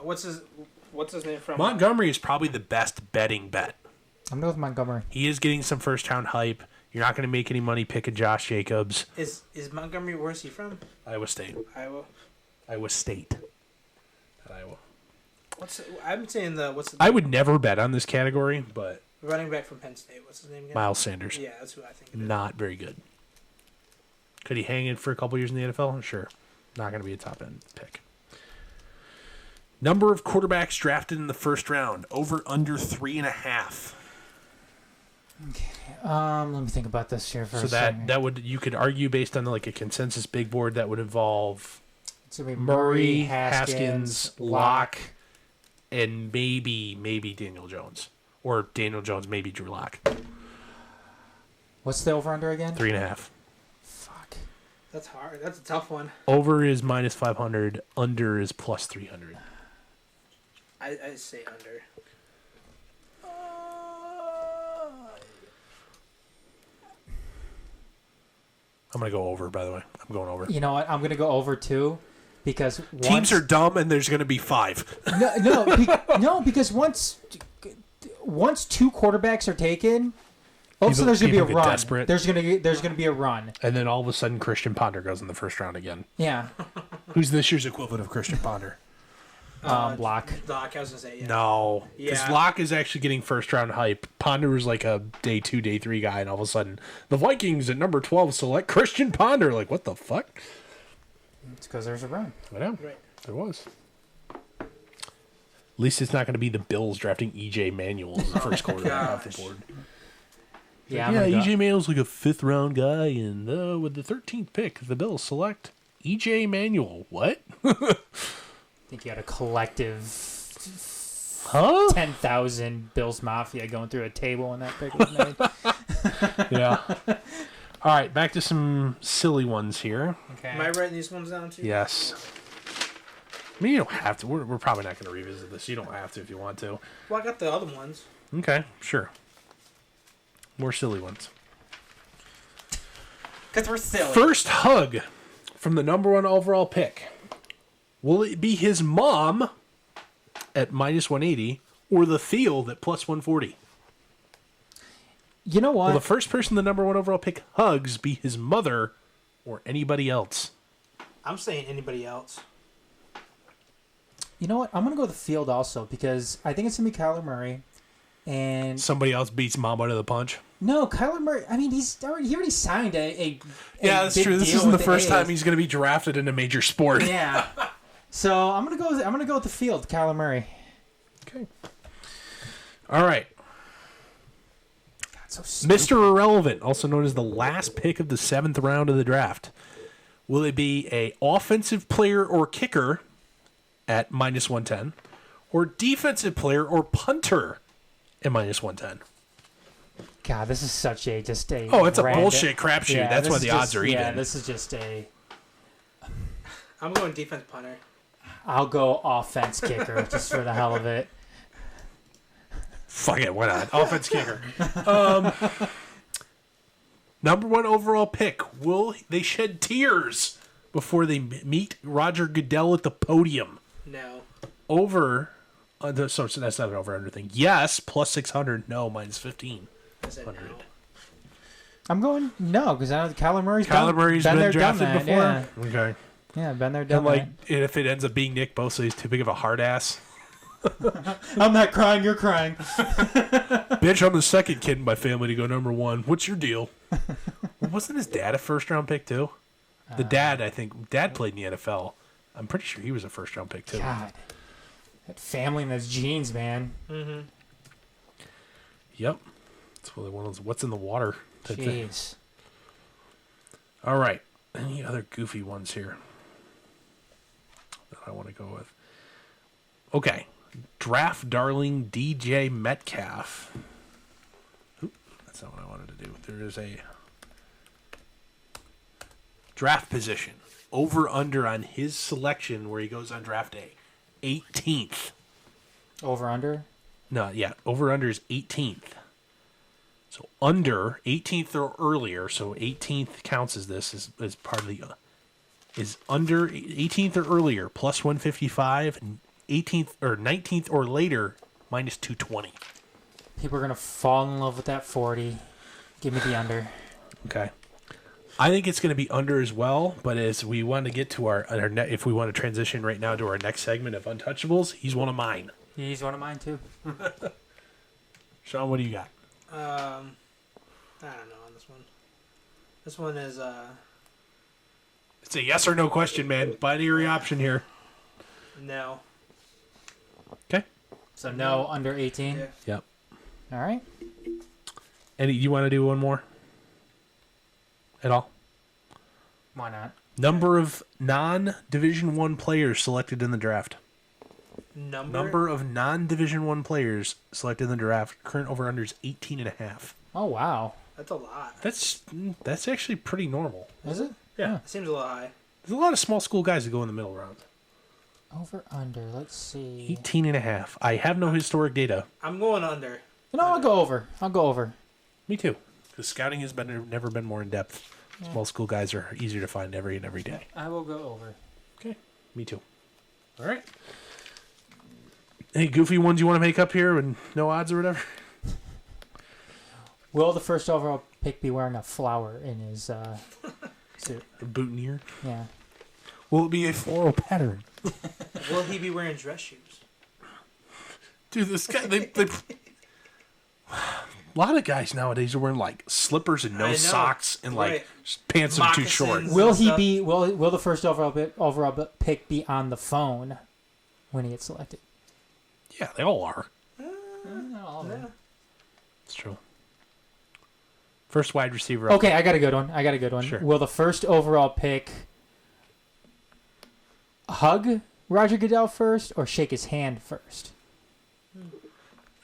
What's his name from? Montgomery is probably the best betting bet. I'm going to go with Montgomery. He is getting some first-round hype. You're not going to make any money picking Josh Jacobs. Is Montgomery, where's he from? Iowa State. Iowa State. At Iowa. I would never bet on this category, but running back from Penn State. What's his name again? Miles Sanders. Yeah, that's who I think. It is. Not very good. Could he hang in for a couple years in the NFL? Sure. Not going to be a top-end pick. Number of quarterbacks drafted in the first round. Over, under 3.5. Okay. Let me think about this here for a second. That would, you could argue based on like a consensus big board that would involve It's gonna be Murray, Haskins, Locke, and maybe Daniel Jones. Or Daniel Jones, maybe Drew Lock. What's the over-under again? 3.5. Fuck. That's hard. That's a tough one. Over is minus 500. Under is plus 300. I say under. I'm going to go over, by the way. I'm going over. You know what? I'm going to go over too, because Teams are dumb, and there's going to be 5. No, because once 2 quarterbacks are taken, all of a sudden there's going to be a run. Desperate. There's going to be a run. And then all of a sudden, Christian Ponder goes in the first round again. Yeah. Who's this year's equivalent of Christian Ponder? Locke. Locke, I was gonna say yeah. No, because Yeah. Locke is actually getting first round hype. Ponder was like a day 2, day 3 guy, and all of a sudden, the Vikings at number 12 select Christian Ponder. Like, what the fuck? It's because there's a run. I know. Right. There was. At least it's not going to be the Bills drafting E.J. Manuel as the first quarterback off the board. Yeah, E.J. Manuel's like a 5th round guy, and with the 13th pick, the Bills select E.J. Manuel. What? I think you had a collective 10,000 Bills Mafia going through a table when that pick was made. Yeah. All right, back to some silly ones here. Okay. Am I writing these ones down too? Yes. I mean, you don't have to. We're probably not going to revisit this. You don't have to if you want to. Well, I got the other ones. Okay, sure. More silly ones. Because we're silly. First hug from the number 1 overall pick. Will it be his mom at minus 180 or the field at plus 140? You know what? Will the first person the number 1 overall pick hugs be his mother or anybody else? I'm saying anybody else. You know what? I'm going to go with the field also, because I think it's going to be Kyler Murray. And Somebody else beats mom out of the punch? no, Kyler Murray, I mean, he already signed a Yeah, that's big true. This deal isn't the with first time A's. he's going to be drafted in a major sport. Yeah. So I'm gonna go with the field, Kyler Murray. Okay. All right. God, so stupid. Mr. Irrelevant, also known as the last pick of the 7th round of the draft. Will it be a offensive player or kicker at minus 110, or defensive player or punter at minus 110? God, this is such a just a. Oh, it's a random- bullshit crapshoot. Yeah, That's this why is the just- odds are even. Yeah, this is just a. I'm going defense punter. I'll go offense kicker just for the hell of it. Fuck it, why not? Offense kicker. Number 1 overall pick. Will they shed tears before they meet Roger Goodell at the podium? No. Over. So that's not an over-under thing. Yes, plus 600. No, minus 15. I said no. I'm going no, because I know Kyler Murray's Murray's been there, drafted done that. before? Okay. Yeah, been there, done And if it ends up being Nick Bosa, he's too big of a hard ass. that. I'm not crying, you're crying. Bitch, I'm the second kid in my family to go number 1. What's your deal? Wasn't his dad a first-round pick, too? The dad, I think, played in the NFL. I'm pretty sure he was a first-round pick, too. God. That family and those genes, man. Mm-hmm. Yep. It's really one of those what's in the water type thing. Jeez. All right. Any other goofy ones here that I want to go with? Okay. Draft darling DJ Metcalf. Oop, that's not what I wanted to do. There is a Draft position. Over under on his selection where he goes on draft day. 18th. Over under. No, yeah. Over under is 18th. So under 18th or earlier. So 18th counts as this as part of the is under 18th or earlier plus 155 and 18th or 19th or later minus 220. People are gonna fall in love with that 40. Give me the under. Okay. I think it's going to be under as well, but as we want to get to if we want to transition right now to our next segment of Untouchables, he's one of mine. He's one of mine too. Sean, what do you got? I don't know on this one. This one is It's a yes or no question, man. Binary option here. no. Okay. So no under 18. Yeah. Yep. All right. Any you want to do one more? At all? Why not? Number of non-Division 1 players selected in the draft. Number of non-Division 1 players selected in the draft. Current over-under is 18.5. Oh wow. That's a lot. That's actually pretty normal. Is it? Yeah. It seems a little high. There's a lot of small school guys that go in the middle round. Over under. Let's see. 18.5. I have no historic data. I'm going under. No, I'll go over. I'll go over. Me too. Because scouting has never been more in depth. Small school guys are easier to find every day. I will go over. Okay. Me too. All right. Any goofy ones you want to make up here and no odds or whatever? Will the first overall pick be wearing a flower in his suit? A boutonniere? Yeah. Will it be a floral pattern? Will he be wearing dress shoes? Dude, this guy, they a lot of guys nowadays are wearing like slippers and I no know. socks and like Right. pants that are too short. Moccasins. Will he stuff. be? Will the first overall pick be on the phone when he gets selected? Yeah, they all are. Yeah. It's true. First wide receiver. Okay, I got a good one. Sure. Will the first overall pick hug Roger Goodell first or shake his hand first?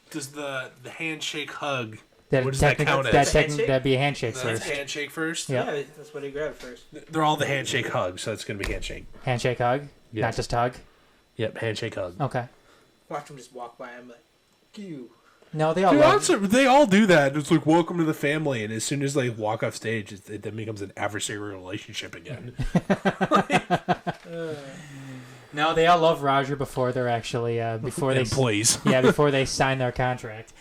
Does the handshake hug? That What does that count as? That'd be a handshake That's first. handshake first. Yeah. Yeah, that's what he grabbed first. They're all the handshake hug, so it's gonna be handshake. Handshake hug, Yeah. not just hug. Yep, handshake hug. Okay. Watch him just walk by him like, you. No, they all Dude, love. they all do that. It's like welcome to the family, and as soon as they walk off stage, it then becomes an adversarial relationship again. No, they all love Roger before they're actually before they Employees. before they sign their contract.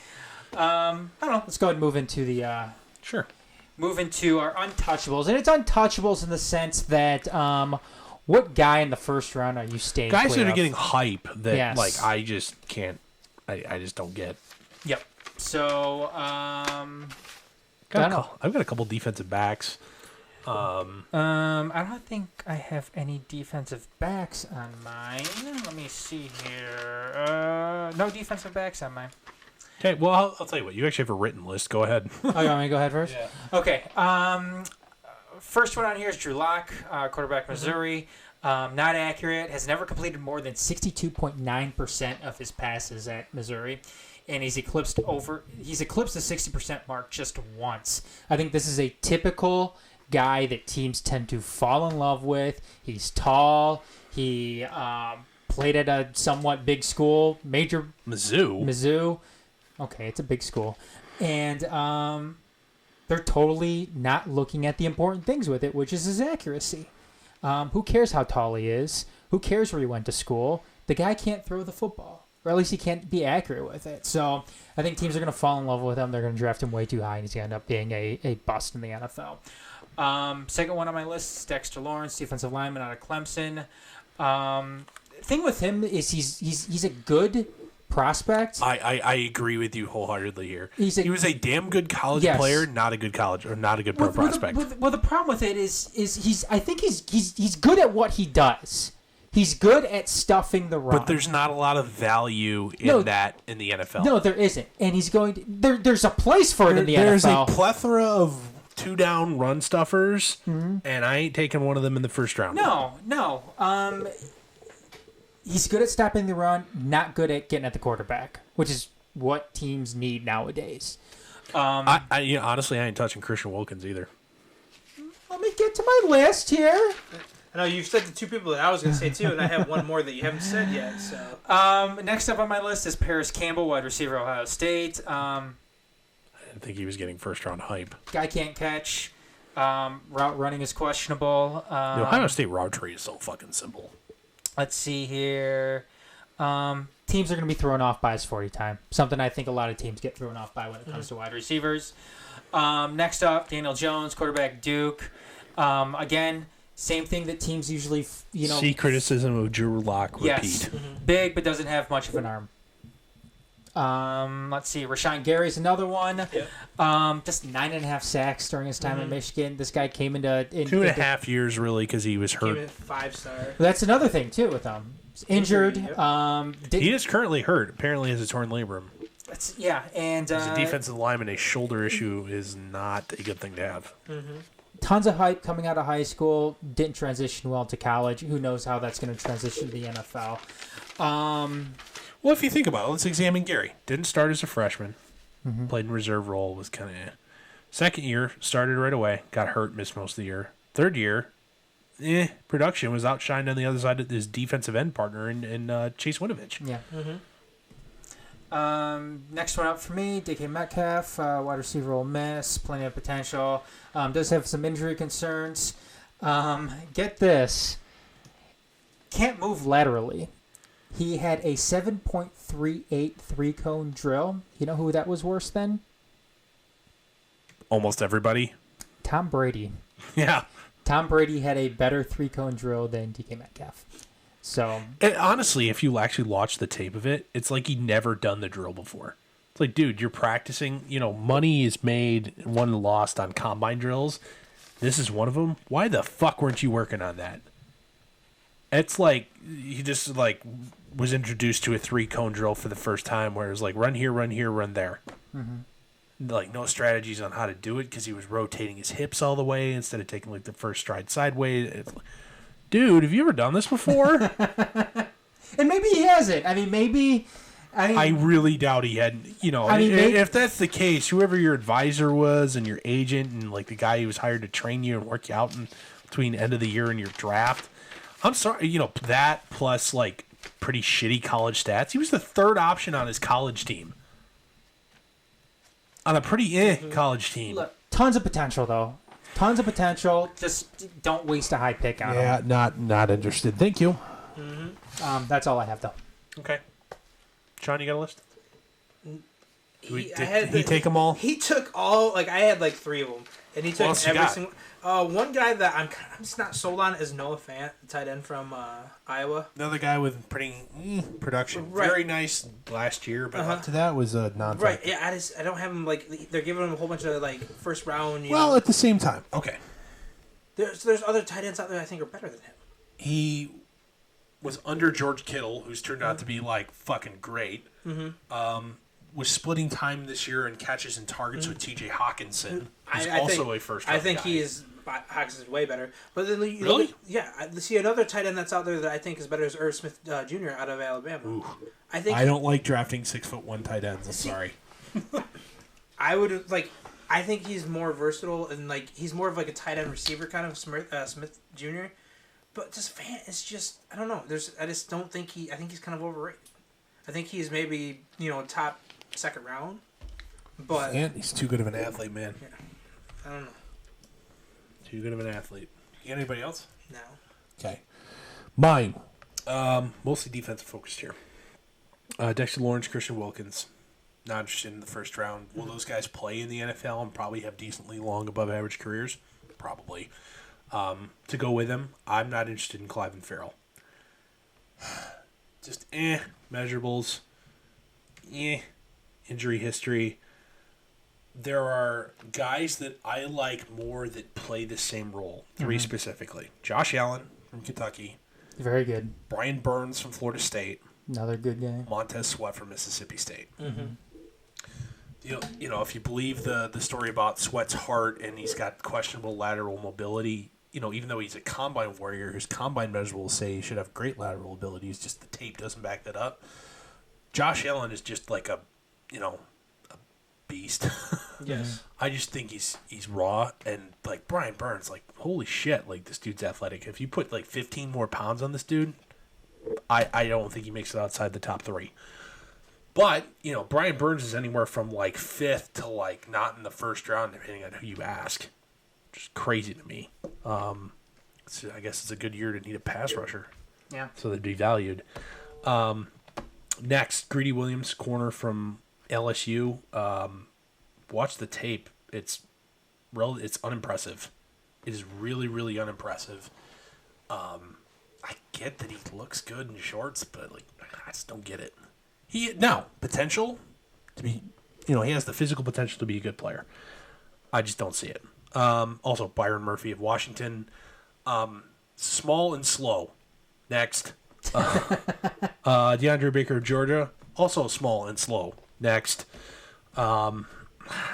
I don't know. Let's go ahead and move into the Sure. move into our untouchables, and it's untouchables in the sense that what guy in the first round are you staying? Guys clear that are of? getting hype that Yes. like I just can't. I just don't get. Yep. So I've I got a couple defensive backs. I don't think I have any defensive backs on mine. Let me see here. No defensive backs on mine. Okay, well I'll tell you what. You actually have a written list. Go ahead. Oh, you want me to go ahead first? Yeah. Okay. First one on here is Drew Lock, quarterback, Missouri. Not accurate. Has never completed more than 62.9% of his passes at Missouri, and he's eclipsed the 60% mark just once. I think this is a typical guy that teams tend to fall in love with. He's tall. He played at a somewhat big school, major Mizzou. Okay, it's a big school, and they're totally not looking at the important things with it, which is his accuracy. Who cares how tall he is? Who cares where he went to school? The guy can't throw the football, or at least he can't be accurate with it. So I think teams are going to fall in love with him. They're going to draft him way too high, and he's going to end up being a bust in the NFL. Second one on my list is Dexter Lawrence, defensive lineman out of Clemson. Thing with him is he's a good prospect. I agree with you wholeheartedly here. He was a damn good college Yes. player, not a good college or not a good pro prospect. Well, the problem with it is he's good at what he does. He's good at stuffing the run. But there's not a lot of value in that in the NFL. No, there isn't, and he's going to. There's a place for it in the There's NFL. a plethora of 2-down run stuffers, and I ain't taking one of them in the first round. No. He's good at stopping the run, not good at getting at the quarterback, which is what teams need nowadays. Honestly, I ain't touching Christian Wilkins either. Well, me get to my list here. I know you've said the two people that I was going to say too, and I have one more that you haven't said yet. So, next up on my list is Paris Campbell, wide receiver, Ohio State. I didn't think he was getting first-round hype. Guy can't catch. Route running is questionable. The Ohio State route tree is so fucking simple. Let's see here. Teams are going to be thrown off by his 40 time. Something I think a lot of teams get thrown off by when it comes to wide receivers. Next up, Daniel Jones, quarterback, Duke. Again, same thing that teams usually, See criticism of Drew Lock repeat. Yes, big but doesn't have much of an arm. Let's see, Rashawn Gary's another one. Yep. Just 9.5 sacks during his time in Michigan. This guy came into 2.5 years really because he was hurt. came in 5-star. That's another thing too with him. He's injured. Yep. He is currently hurt. Apparently, has a torn labrum. And As a defensive lineman, a shoulder issue is not a good thing to have. Tons of hype coming out of high school. Didn't transition well to college. Who knows how that's going to transition to the NFL? Well, if you think about it, let's examine Gary. Didn't start as a freshman. Played in reserve role. Was kind of Second year, started right away. Got hurt, missed most of the year. Third year, production was outshined on the other side of his defensive end partner in Chase Winovich. Yeah. Next one up for me, DK Metcalf, wide receiver, Ole Miss, plenty of potential. Does have some injury concerns. Get this, can't move laterally. He had a 7.38 3-cone drill. You know who that was worse than? Almost everybody. Tom Brady. Yeah. Tom Brady had a better 3-cone drill than DK Metcalf. So, And honestly, if you actually watch the tape of it, it's like he'd never done the drill before. It's like, dude, you're practicing. Money is made, won and lost on combine drills. This is one of them. Why the fuck weren't you working on that? It's like he just was introduced to a 3-cone drill for the first time, where it was like run here, run there. Like no strategies on how to do it because he was rotating his hips all the way instead of taking like the first stride sideways. It's like, dude, have you ever done this before? and maybe he hasn't. I mean, I really doubt he hadn't. If that's the case, whoever your advisor was and your agent and like the guy who was hired to train you and work you out in between end of the year and your draft, I'm sorry, that plus like pretty shitty college stats. He was the third option on his college team. On a pretty college team. Look, tons of potential though. Tons of potential. Just don't waste a high pick on him. Yeah, not interested. Thank you. That's all I have though. Okay. Sean, you got a list? He take them all? He took all. Like I had like 3 of them, and he took every single. One guy that I'm just not sold on is Noah Fant, the tight end from Iowa. Another guy with pretty production. Right. Very nice last year, but up to that was a non-factor. Right. Yeah. I don't have him like they're giving him a whole bunch of like first round. At the same time, okay. There's other tight ends out there I think are better than him. He was under George Kittle, who's turned out to be like fucking great. Was splitting time this year in catches and targets with T.J. Hawkinson, who's also a first round I think guy. Hawkins is way better. But then Really? I see another tight end that's out there that I think is better is Irv Smith Jr. out of Alabama. Ooh. I don't like drafting 6'1" tight ends. I'm sorry. I would like. I think he's more versatile and like he's more of like a tight end receiver kind of Smith Jr. But just Fant is just I don't know. I just don't think I think he's kind of overrated. I think he's maybe top second round. But He's too good of an athlete, man. Yeah, I don't know. Too good of an athlete. You got anybody else? No. Okay. Mine. Mostly defensive focused here. Dexter Lawrence, Christian Wilkins. Not interested in the first round. Will those guys play in the NFL and probably have decently long above average careers? Probably. To go with them, I'm not interested in Clive and Farrell. Just measurables. Injury history. There are guys that I like more that play the same role. 3 specifically. Josh Allen from Kentucky. Very good. Brian Burns from Florida State. Another good guy. Montez Sweat from Mississippi State. If you believe the story about Sweat's heart and he's got questionable lateral mobility, even though he's a combine warrior, his combine measurables say he should have great lateral abilities, just the tape doesn't back that up. Josh Allen is just like a beast. Yes. I just think he's raw, and like Brian Burns, like holy shit, like this dude's athletic. If you put like 15 more pounds on this dude, I don't think he makes it outside the top 3. But Brian Burns is anywhere from like 5th to like not in the first round, depending on who you ask. Just crazy to me. So I guess it's a good year to need a pass rusher. Yeah. So they'd be valued. Next, Greedy Williams, corner from LSU. Watch the tape. It's unimpressive. It is really, really unimpressive. I get that he looks good in shorts, but like I just don't get it. Potential to be, he has the physical potential to be a good player. I just don't see it. Also, Byron Murphy of Washington, small and slow. Next, DeAndre Baker of Georgia, also small and slow. Next, and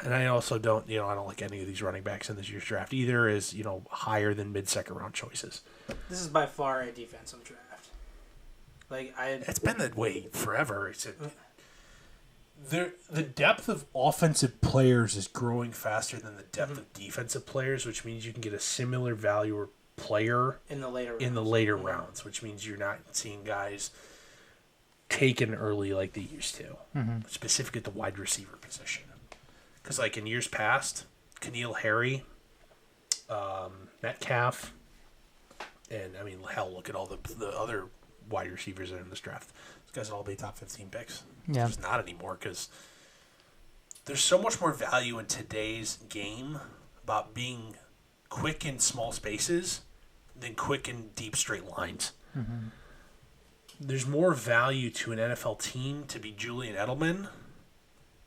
I also don't, I don't like any of these running backs in this year's draft either. Is higher than mid-second round choices. This is by far a defensive draft. It's been that way forever. The depth of offensive players is growing faster than the depth of defensive players, which means you can get a similar value or player in the later rounds, which means you're not seeing guys taken early like they used to, specifically at the wide receiver position. Because like in years past, Keneal Harry, Metcalf, and I mean, hell, look at all the other wide receivers that are in this draft. These guys will all be top 15 picks. Yeah. It's not anymore because there's so much more value in today's game about being quick in small spaces than quick in deep straight lines. Mm-hmm. There's more value to an NFL team to be Julian Edelman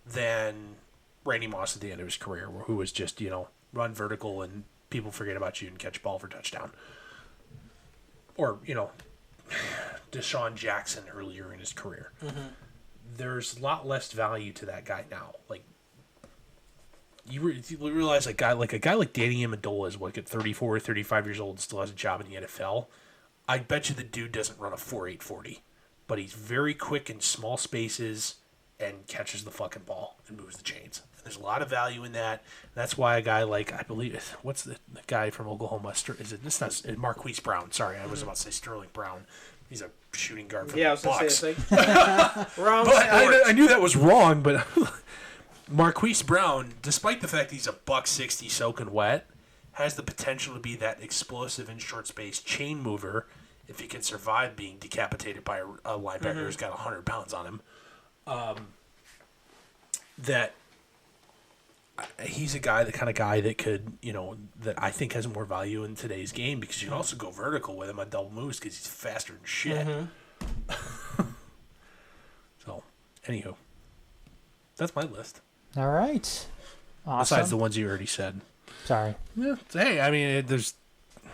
than Randy Moss at the end of his career, who was just, run vertical and people forget about you and catch ball for touchdown. Or, Deshaun Jackson earlier in his career. Mm-hmm. There's a lot less value to that guy now. Like, you realize a guy like Danny Amendola is at 34 or 35 years old and still has a job in the NFL. I bet you the dude doesn't run a 4.8 40, but he's very quick in small spaces and catches the fucking ball and moves the chains. And there's a lot of value in that. That's why a guy like, I believe, what's the guy from Oklahoma? It's not Marquise Brown. Sorry, I was about to say Sterling Brown. He's a shooting guard for the Bucks. I was going to say, it's like, wrong but I knew that was wrong, but Marquise Brown, despite the fact he's a $160 soaking wet, has the potential to be that explosive in short space chain mover if he can survive being decapitated by a linebacker who's got 100 pounds on him. That he's the kind of guy that could, that I think has more value in today's game because you can also go vertical with him on double moves because he's faster than shit. So, anywho, that's my list. All right. Awesome. Besides the ones you already said. Sorry. Yeah. Hey, I mean, there's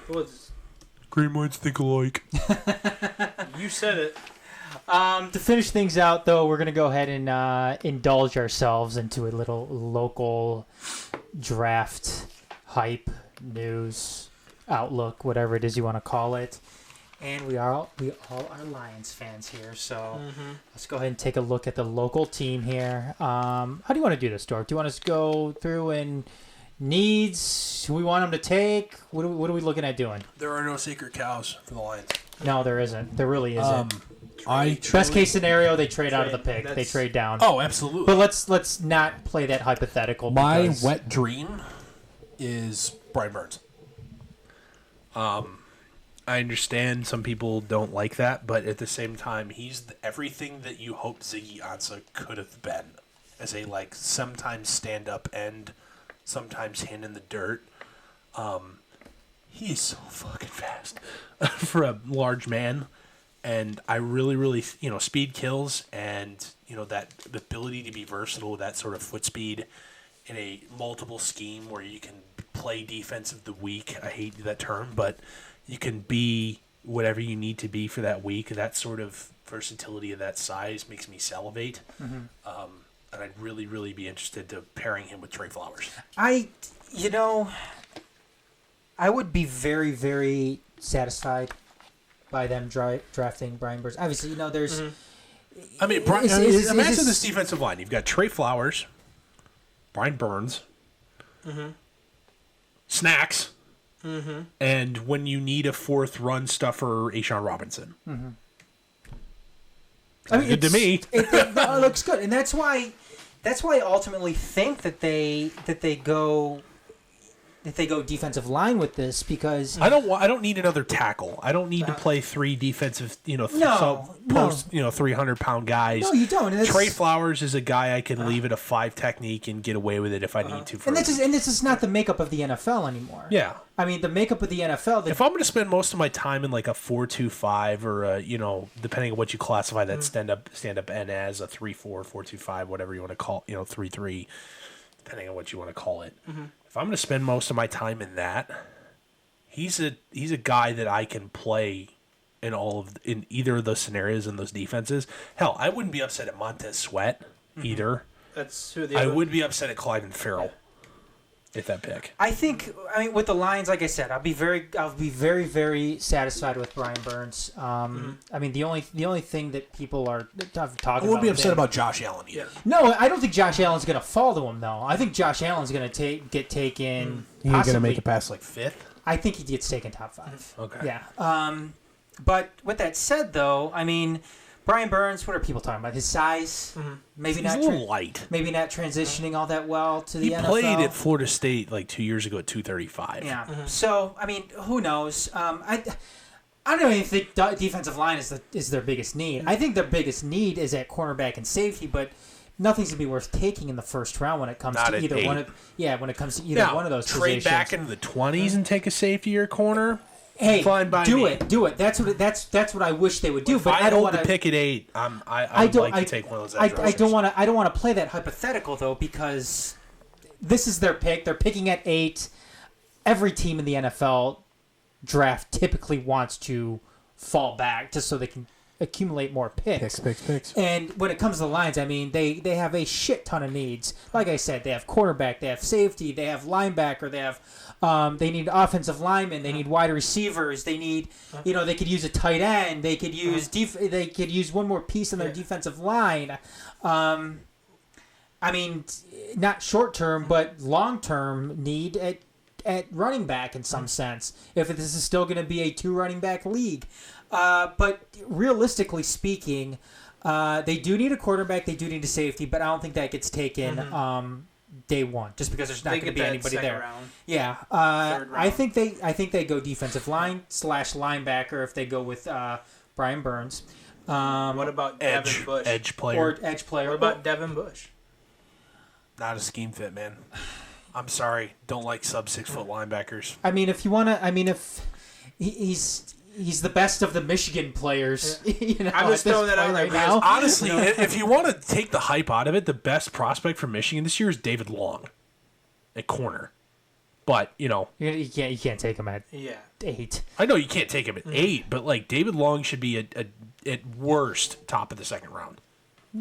What's green minds think alike. you said it. To finish things out, though, we're going to go ahead and indulge ourselves into a little local draft hype, news, outlook, whatever it is you want to call it. And we all are Lions fans here, so let's go ahead and take a look at the local team here. How do you want to do this, Dork? Do you want us to go through and needs, who we want them to take? What are we looking at doing? There are no sacred cows for the Lions. No, there isn't. There really isn't. Truly, Best case scenario, they trade out of the pick. They trade down. Oh, absolutely. But let's not play that hypothetical. My wet dream is Brian Burns. I understand some people don't like that, but at the same time, he's everything that you hoped Ziggy Ansah could have been, as a sometimes stand up end, sometimes hand in the dirt. He is so fucking fast for a large man. And I really, really, speed kills, and that the ability to be versatile with that sort of foot speed in a multiple scheme where you can play defense of the week. I hate that term, but you can be whatever you need to be for that week. That sort of versatility of that size makes me salivate. And I'd really, really be interested to pairing him with Trey Flowers. I would be very, very satisfied by them drafting Brian Burns. Obviously, there's... I mean, imagine this defensive line. You've got Trey Flowers, Brian Burns, Snacks, and when you need a fourth run stuffer, Ashawn Robinson. I mean, Good to me. It looks good, and that's why I ultimately think that they go defensive line with this, because I don't need another tackle. I don't need to play three defensive, 300-pound guys. No, you don't. And Trey Flowers is a guy I can leave at a 5 technique and get away with it if I need to. And this is not the makeup of the NFL anymore. Yeah. I mean, the makeup of the NFL. If I'm going to spend most of my time in like a 4-2-5 or a, depending on what you classify that stand up N as, a 3-4, 4-2-5, whatever you want to call, 3-3, depending on what you want to call it. If I'm going to spend most of my time in that, he's a guy that I can play in either of those scenarios in those defenses. Hell, I wouldn't be upset at Montez Sweat either. That's who I would be upset at Clyde Farrell at that pick. I mean, with the Lions, like I said, I'll be very, very satisfied with Brian Burns. I mean, the only thing that people are talking about. I wouldn't be upset about Josh Allen either. No, I don't think Josh Allen's going to fall to him, though. I think Josh Allen's going to get taken. He's going to make it past like 5th? I think he gets taken top 5. Okay. Yeah. But with that said, though, I mean, Brian Burns, what are people talking about? His size? Maybe He's not a little light. Maybe not transitioning all that well to the NFL. He played at Florida State like 2 years ago at 235. Yeah. So, I mean, who knows? I don't even think defensive line is their biggest need. I think their biggest need is at cornerback and safety, but nothing's going to be worth taking in the first round when it comes to either one of those trade positions. back into the 20s and take a safety or corner. Hey, fine by do me. it. That's what I wish they would do. If but I don't hold want the pick at 8. I'd like to take one of those edge rushers. I don't want to play that hypothetical though, because this is their pick. They're picking at 8. Every team in the NFL draft typically wants to fall back just so they can accumulate more picks. Picks. And when it comes to the Lions, I mean, they have a shit ton of needs. Like I said, they have quarterback, they have safety, they have linebacker, they have they need offensive linemen, they need wide receivers, they need, they could use a tight end, they could use they could use one more piece on their defensive line. I mean, not short term, but long term need at running back in some sense. If this is still going to be a 2 running back league. But realistically speaking, they do need a quarterback. They do need a safety, but I don't think that gets taken day one, just because there's not going to be anybody there. Round. Yeah, I think they go defensive line / linebacker if they go with Brian Burns. What about Devin Bush? Edge player. What about Devin Bush? Not a scheme fit, man. I'm sorry. Don't like sub 6 foot linebackers. I mean, if he's the best of the Michigan players. I'm just throwing that out right now. Honestly, if you want to take the hype out of it, the best prospect for Michigan this year is David Long at corner. But, you can't take him at 8. I know you can't take him at 8, but like David Long should be at worst top of the second round.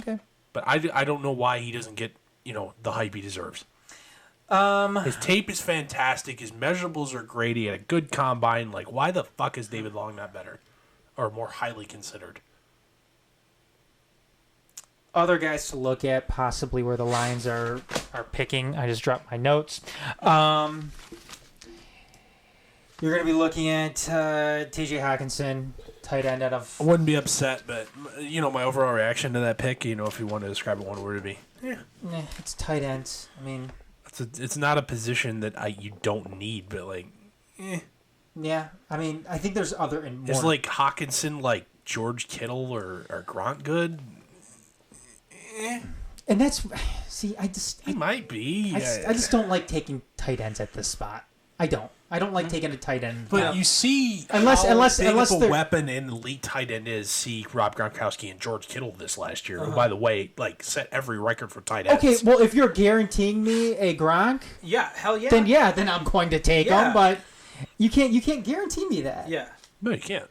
Okay. But I don't know why he doesn't get, the hype he deserves. His tape is fantastic. His measurables are great. He had a good combine. Like, why the fuck is David Long not better or more highly considered? Other guys to look at, possibly where the Lions are picking. I just dropped my notes. You're going to be looking at T.J. Hawkinson, tight end out of... I wouldn't be upset, but, my overall reaction to that pick, if you want to describe it one word, it'd be, it's tight end. I mean... It's not a position that you don't need, but Yeah, I mean, I think there's other and more. Is like Hawkinson like George Kittle or Grant good? And that's he might be. I just don't like taking tight ends at this spot. I don't like taking a tight end. But you see, unless a weapon and elite tight end is. See Rob Gronkowski and George Kittle this last year. Who, by the way, set every record for tight ends. Okay, well, if you're guaranteeing me a Gronk, hell yeah, then I'm going to take him. But you can't guarantee me that. Yeah, no, you can't.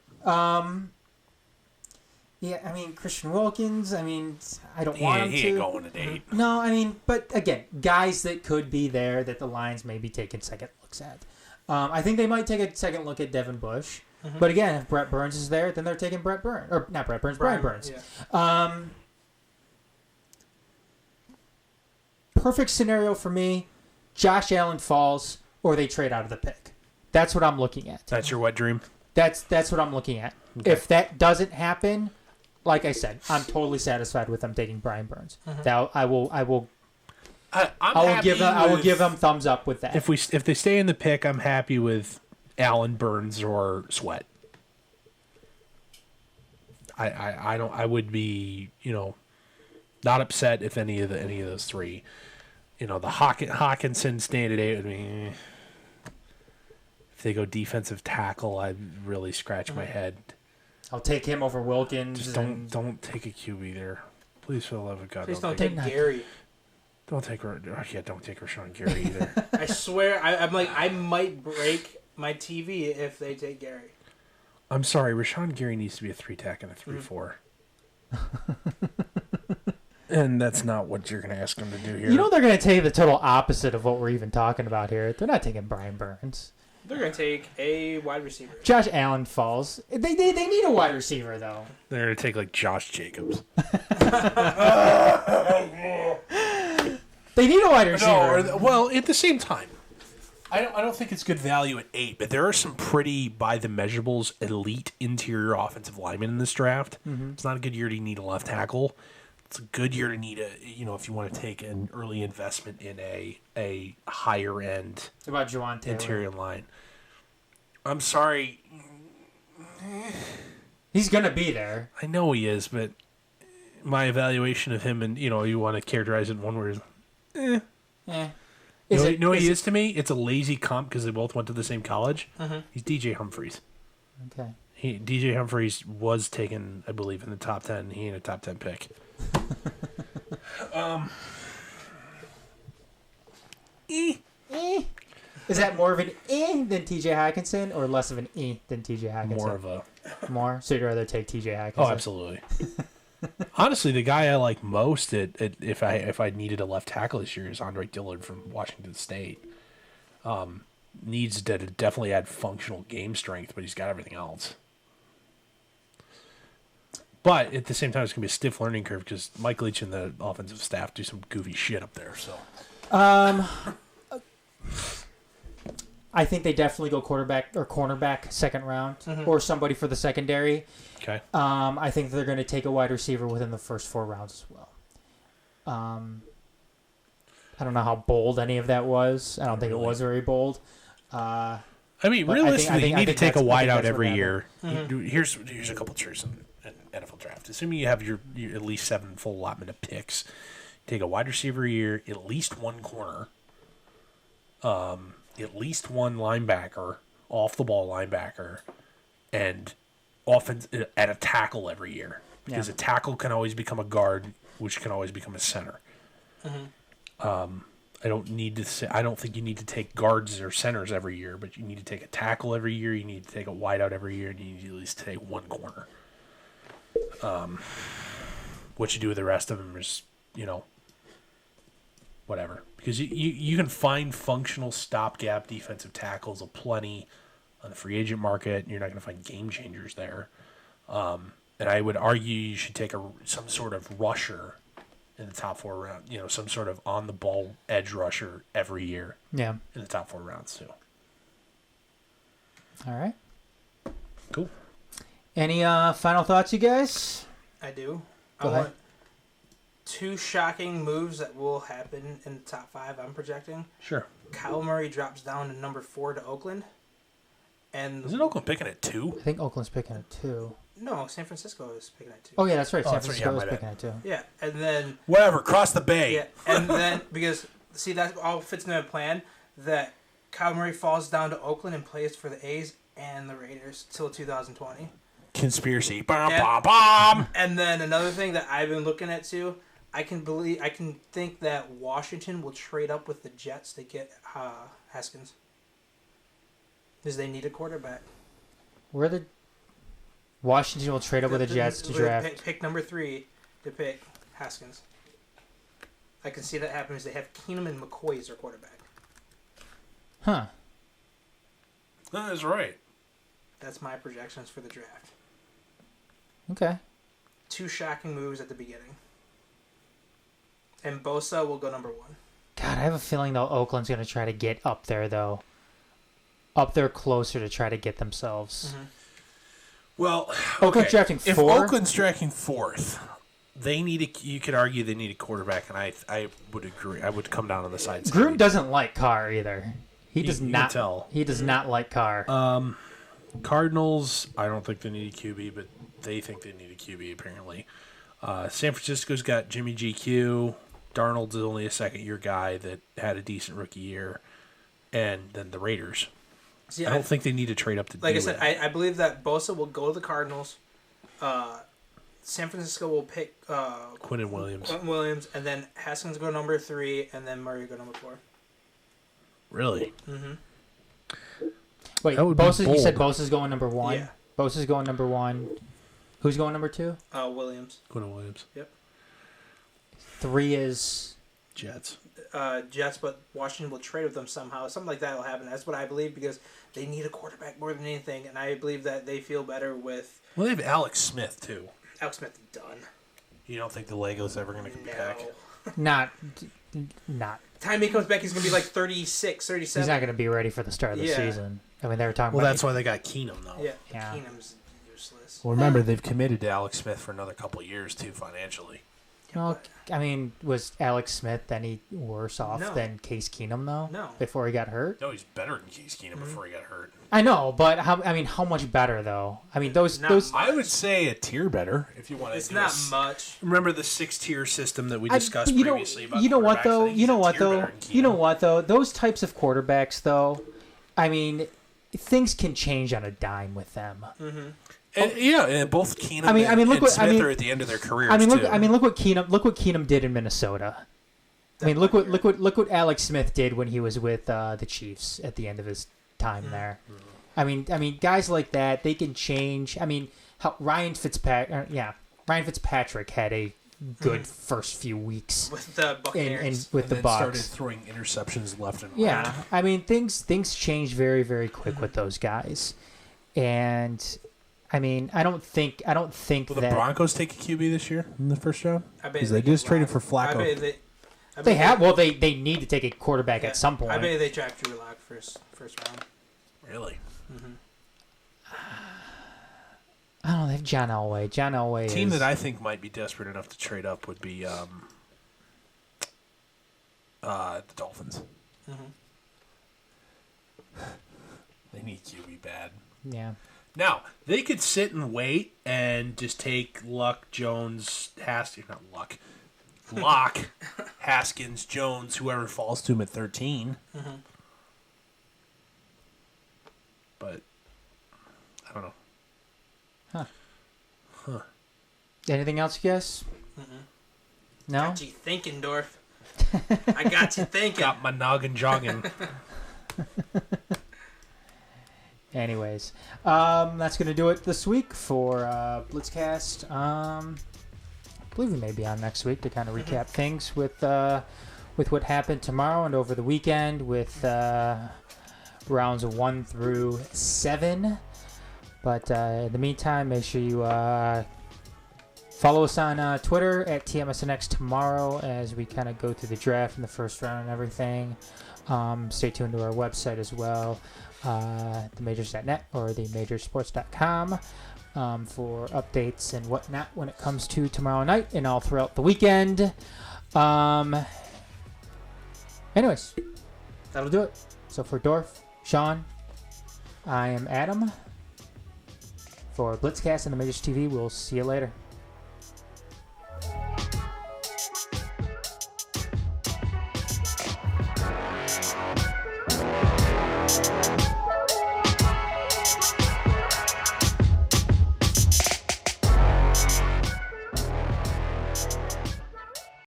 Yeah, I mean Christian Wilkins. I mean, I don't want him to. He ain't going to 8. No, I mean, but again, guys that could be there that the Lions may be taking second looks at. I think they might take a second look at Devin Bush. But again, if Brett Burns is there, then they're taking Brett Burns. Or not Brett Burns, Brian Burns. Yeah. perfect scenario for me, Josh Allen falls or they trade out of the pick. That's what I'm looking at. That's your wet dream? That's what I'm looking at. Okay. If that doesn't happen, like I said, I'm totally satisfied with them taking Brian Burns. That I will give them thumbs up with that. If they stay in the pick, I'm happy with Allen, Burns, or Sweat. I would be, not upset if any of those three. The Hawkinson staying today would be. If they go defensive tackle, I'd really scratch my head. I'll take him over Wilkins. Just don't take a QB there. Please, for the love of God, Please don't take Gary. Don't take Rashawn Gary either. I swear, I'm like, I might break my TV if they take Gary. I'm sorry, Rashawn Gary needs to be a 3-tech and a 3-4. And that's not what you're going to ask him to do here. They're going to take the total opposite of what we're even talking about here. They're not taking Brian Burns. They're going to take a wide receiver. Josh Allen falls. They need a wide receiver, though. They're going to take, like, Josh Jacobs. They need a wide receiver. No, well, at the same time, I don't think it's good value at 8, but there are some pretty, by the measurables, elite interior offensive linemen in this draft. Mm-hmm. It's not a good year to need a left tackle. It's a good year to need if you want to take an early investment in a higher end about Juwan Taylor interior line. I'm sorry. He's going to be there. I know he is, but my evaluation of him and, you want to characterize it in one word. He is to me? It's a lazy comp because they both went to the same college. Mm-hmm. He's DJ Humphries. Okay. DJ Humphries was taken, I believe, in the top 10. He ain't a top 10 pick. Is that more of an than TJ Hawkinson or less of an than TJ Hawkinson? More? So you'd rather take TJ Hawkinson? Oh, absolutely. Honestly, the guy I like most if I needed a left tackle this year is Andre Dillard from Washington State. Needs to definitely add functional game strength, but he's got everything else. But at the same time, it's going to be a stiff learning curve because Mike Leach and the offensive staff do some goofy shit up there. So, I think they definitely go quarterback or cornerback second round or somebody for the secondary. Okay. I think they're going to take a wide receiver within the first 4 rounds as well. I don't know how bold any of that was. I don't think it was very bold. I mean, realistically, you need to take a wide out every year. Mm-hmm. Here's a couple truths in NFL draft. Assuming you have your at least 7 full allotment of picks, take a wide receiver a year, at least 1 corner, at least 1 linebacker, off the ball linebacker, and offense at a tackle every year because a tackle can always become a guard, which can always become a center. Mm-hmm. I don't think you need to take guards or centers every year, but you need to take a tackle every year. You need to take a wideout every year, and you need to at least take 1 corner. What you do with the rest of them is, whatever. Because you can find functional stopgap defensive tackles aplenty on the free agent market. You're not going to find game changers there. And I would argue you should take some sort of rusher in the top 4 rounds. Some sort of on-the-ball edge rusher every year. Yeah. In the top 4 rounds, too. All right. Cool. Any final thoughts, you guys? I do. Go ahead. 2 shocking moves that will happen in the top 5 I'm projecting. Sure. Kyle Murray drops down to number 4 to Oakland. And isn't Oakland picking at 2? I think Oakland's picking at 2. No, San Francisco is picking at 2. Oh, yeah, that's right. San that's Francisco right. is picking at 2. Yeah, and then... Whatever, cross the bay. Yeah, and then, because, see, that all fits into a plan that Kyle Murray falls down to Oakland and plays for the A's and the Raiders till 2020. Conspiracy. Bomb. And then another thing that I've been looking at, too, I can think that Washington will trade up with the Jets to get Haskins. Because they need a quarterback. Washington will trade up with the Jets to draft. Pick number 3 to pick Haskins. I can see that happen because they have Keenum and McCoy as their quarterback. Huh. That is right. That's my projections for the draft. Okay. 2 shocking moves at the beginning. And Bosa will go number 1. God, I have a feeling though Oakland's going to try to get up there though, up there closer to try to get themselves. Mm-hmm. Well, Oakland's drafting if 4. Oakland's drafting 4th, they need you could argue they need a quarterback, and I would agree. I would come down on the side. Groom doesn't like Carr either. He does you not. can tell. He does not like Carr. Cardinals, I don't think they need a QB, but they think they need a QB apparently. San Francisco's got Jimmy GQ. Darnold's is only a second-year guy that had a decent rookie year, and then the Raiders. See, I don't think they need to trade up to. Like I said, I believe that Bosa will go to the Cardinals. San Francisco will pick Quinn Williams, and then Haskins go number 3, and then Murray go number 4. Really? Mm-hmm. Wait, that would be Bosa. You bold. said Bosa's going number 1. Yeah. Bosa's going number 1. Who's going number 2? Williams. Quinn Williams. Yep. 3 is Jets. Jets, but Washington will trade with them somehow. Something like that will happen. That's what I believe because they need a quarterback more than anything, and I believe that they feel better with Well, they have Alex Smith too. Alex Smith done. You don't think the Lego's ever going to come back? not. Time he comes back, he's going to be like 36, 37. He's not going to be ready for the start of the Yeah. season. I mean, they were talking Well, about. that's why they got Keenum though. Yeah, Yeah. Keenum's useless. Well, remember they've committed to Alex Smith for another couple of years too financially. Well, I mean, was Alex Smith any worse off No. than Case Keenum though? No. Before he got hurt. No, he's better than Case Keenum before he got hurt. I know, but how much better though? I mean, those. I would say a tier better if you want to. It's not much. Remember the 6-tier system that we discussed you previously about you know what quarterbacks? I though? think You he's know a what tier though? better than You know Keenum. what though? Those types of quarterbacks though, I mean, things can change on a dime with them. Mm-hmm. And both Keenum I mean, look and what Smith are at the end of their careers. look too. look what Keenum did in Minnesota. I mean, look what Alex Smith did when he was with the Chiefs at the end of his time there. I mean, guys like that, they can change. I mean, how Ryan Fitzpatrick had a good first few weeks With the Buccaneers. with And the then Bucs. started throwing interceptions left and right. Yeah, I mean things change very very quick with those guys, and I mean I don't think Will the that Broncos take a QB this year in the first round? I bet Because they they just get traded Lock. for Flacco. I bet they have. Well, they need to take a quarterback at some point. I bet they draft Drew Lock first round. Really? I don't know. They have John Elway. John Elway A team is, that I think might be desperate enough to trade up would be the Dolphins. They need QB bad. yeah. Now, they could sit and wait and just take Luck, Jones, Haskins, not Luck, Lock, Haskins, Jones, whoever falls to him at 13. But, I don't know. Anything else, you guess? No. Got you thinking, Dorf. I got you thinking. Got my noggin jogging. Anyways, that's gonna do it this week for Blitzcast. I believe we may be on next week to kind of recap things with what happened tomorrow and over the weekend with rounds 1 through 7. But in the meantime, make sure you follow us on Twitter at TMSNX tomorrow as we kind of go through the draft in the first round and everything. Stay tuned to our website as well, themajors.net or themajorsports.com for updates and whatnot when it comes to tomorrow night and all throughout the weekend. Anyways, that'll do it. So for Dorf, Sean, I am Adam. For Blitzcast and the Majors TV, we'll see you later.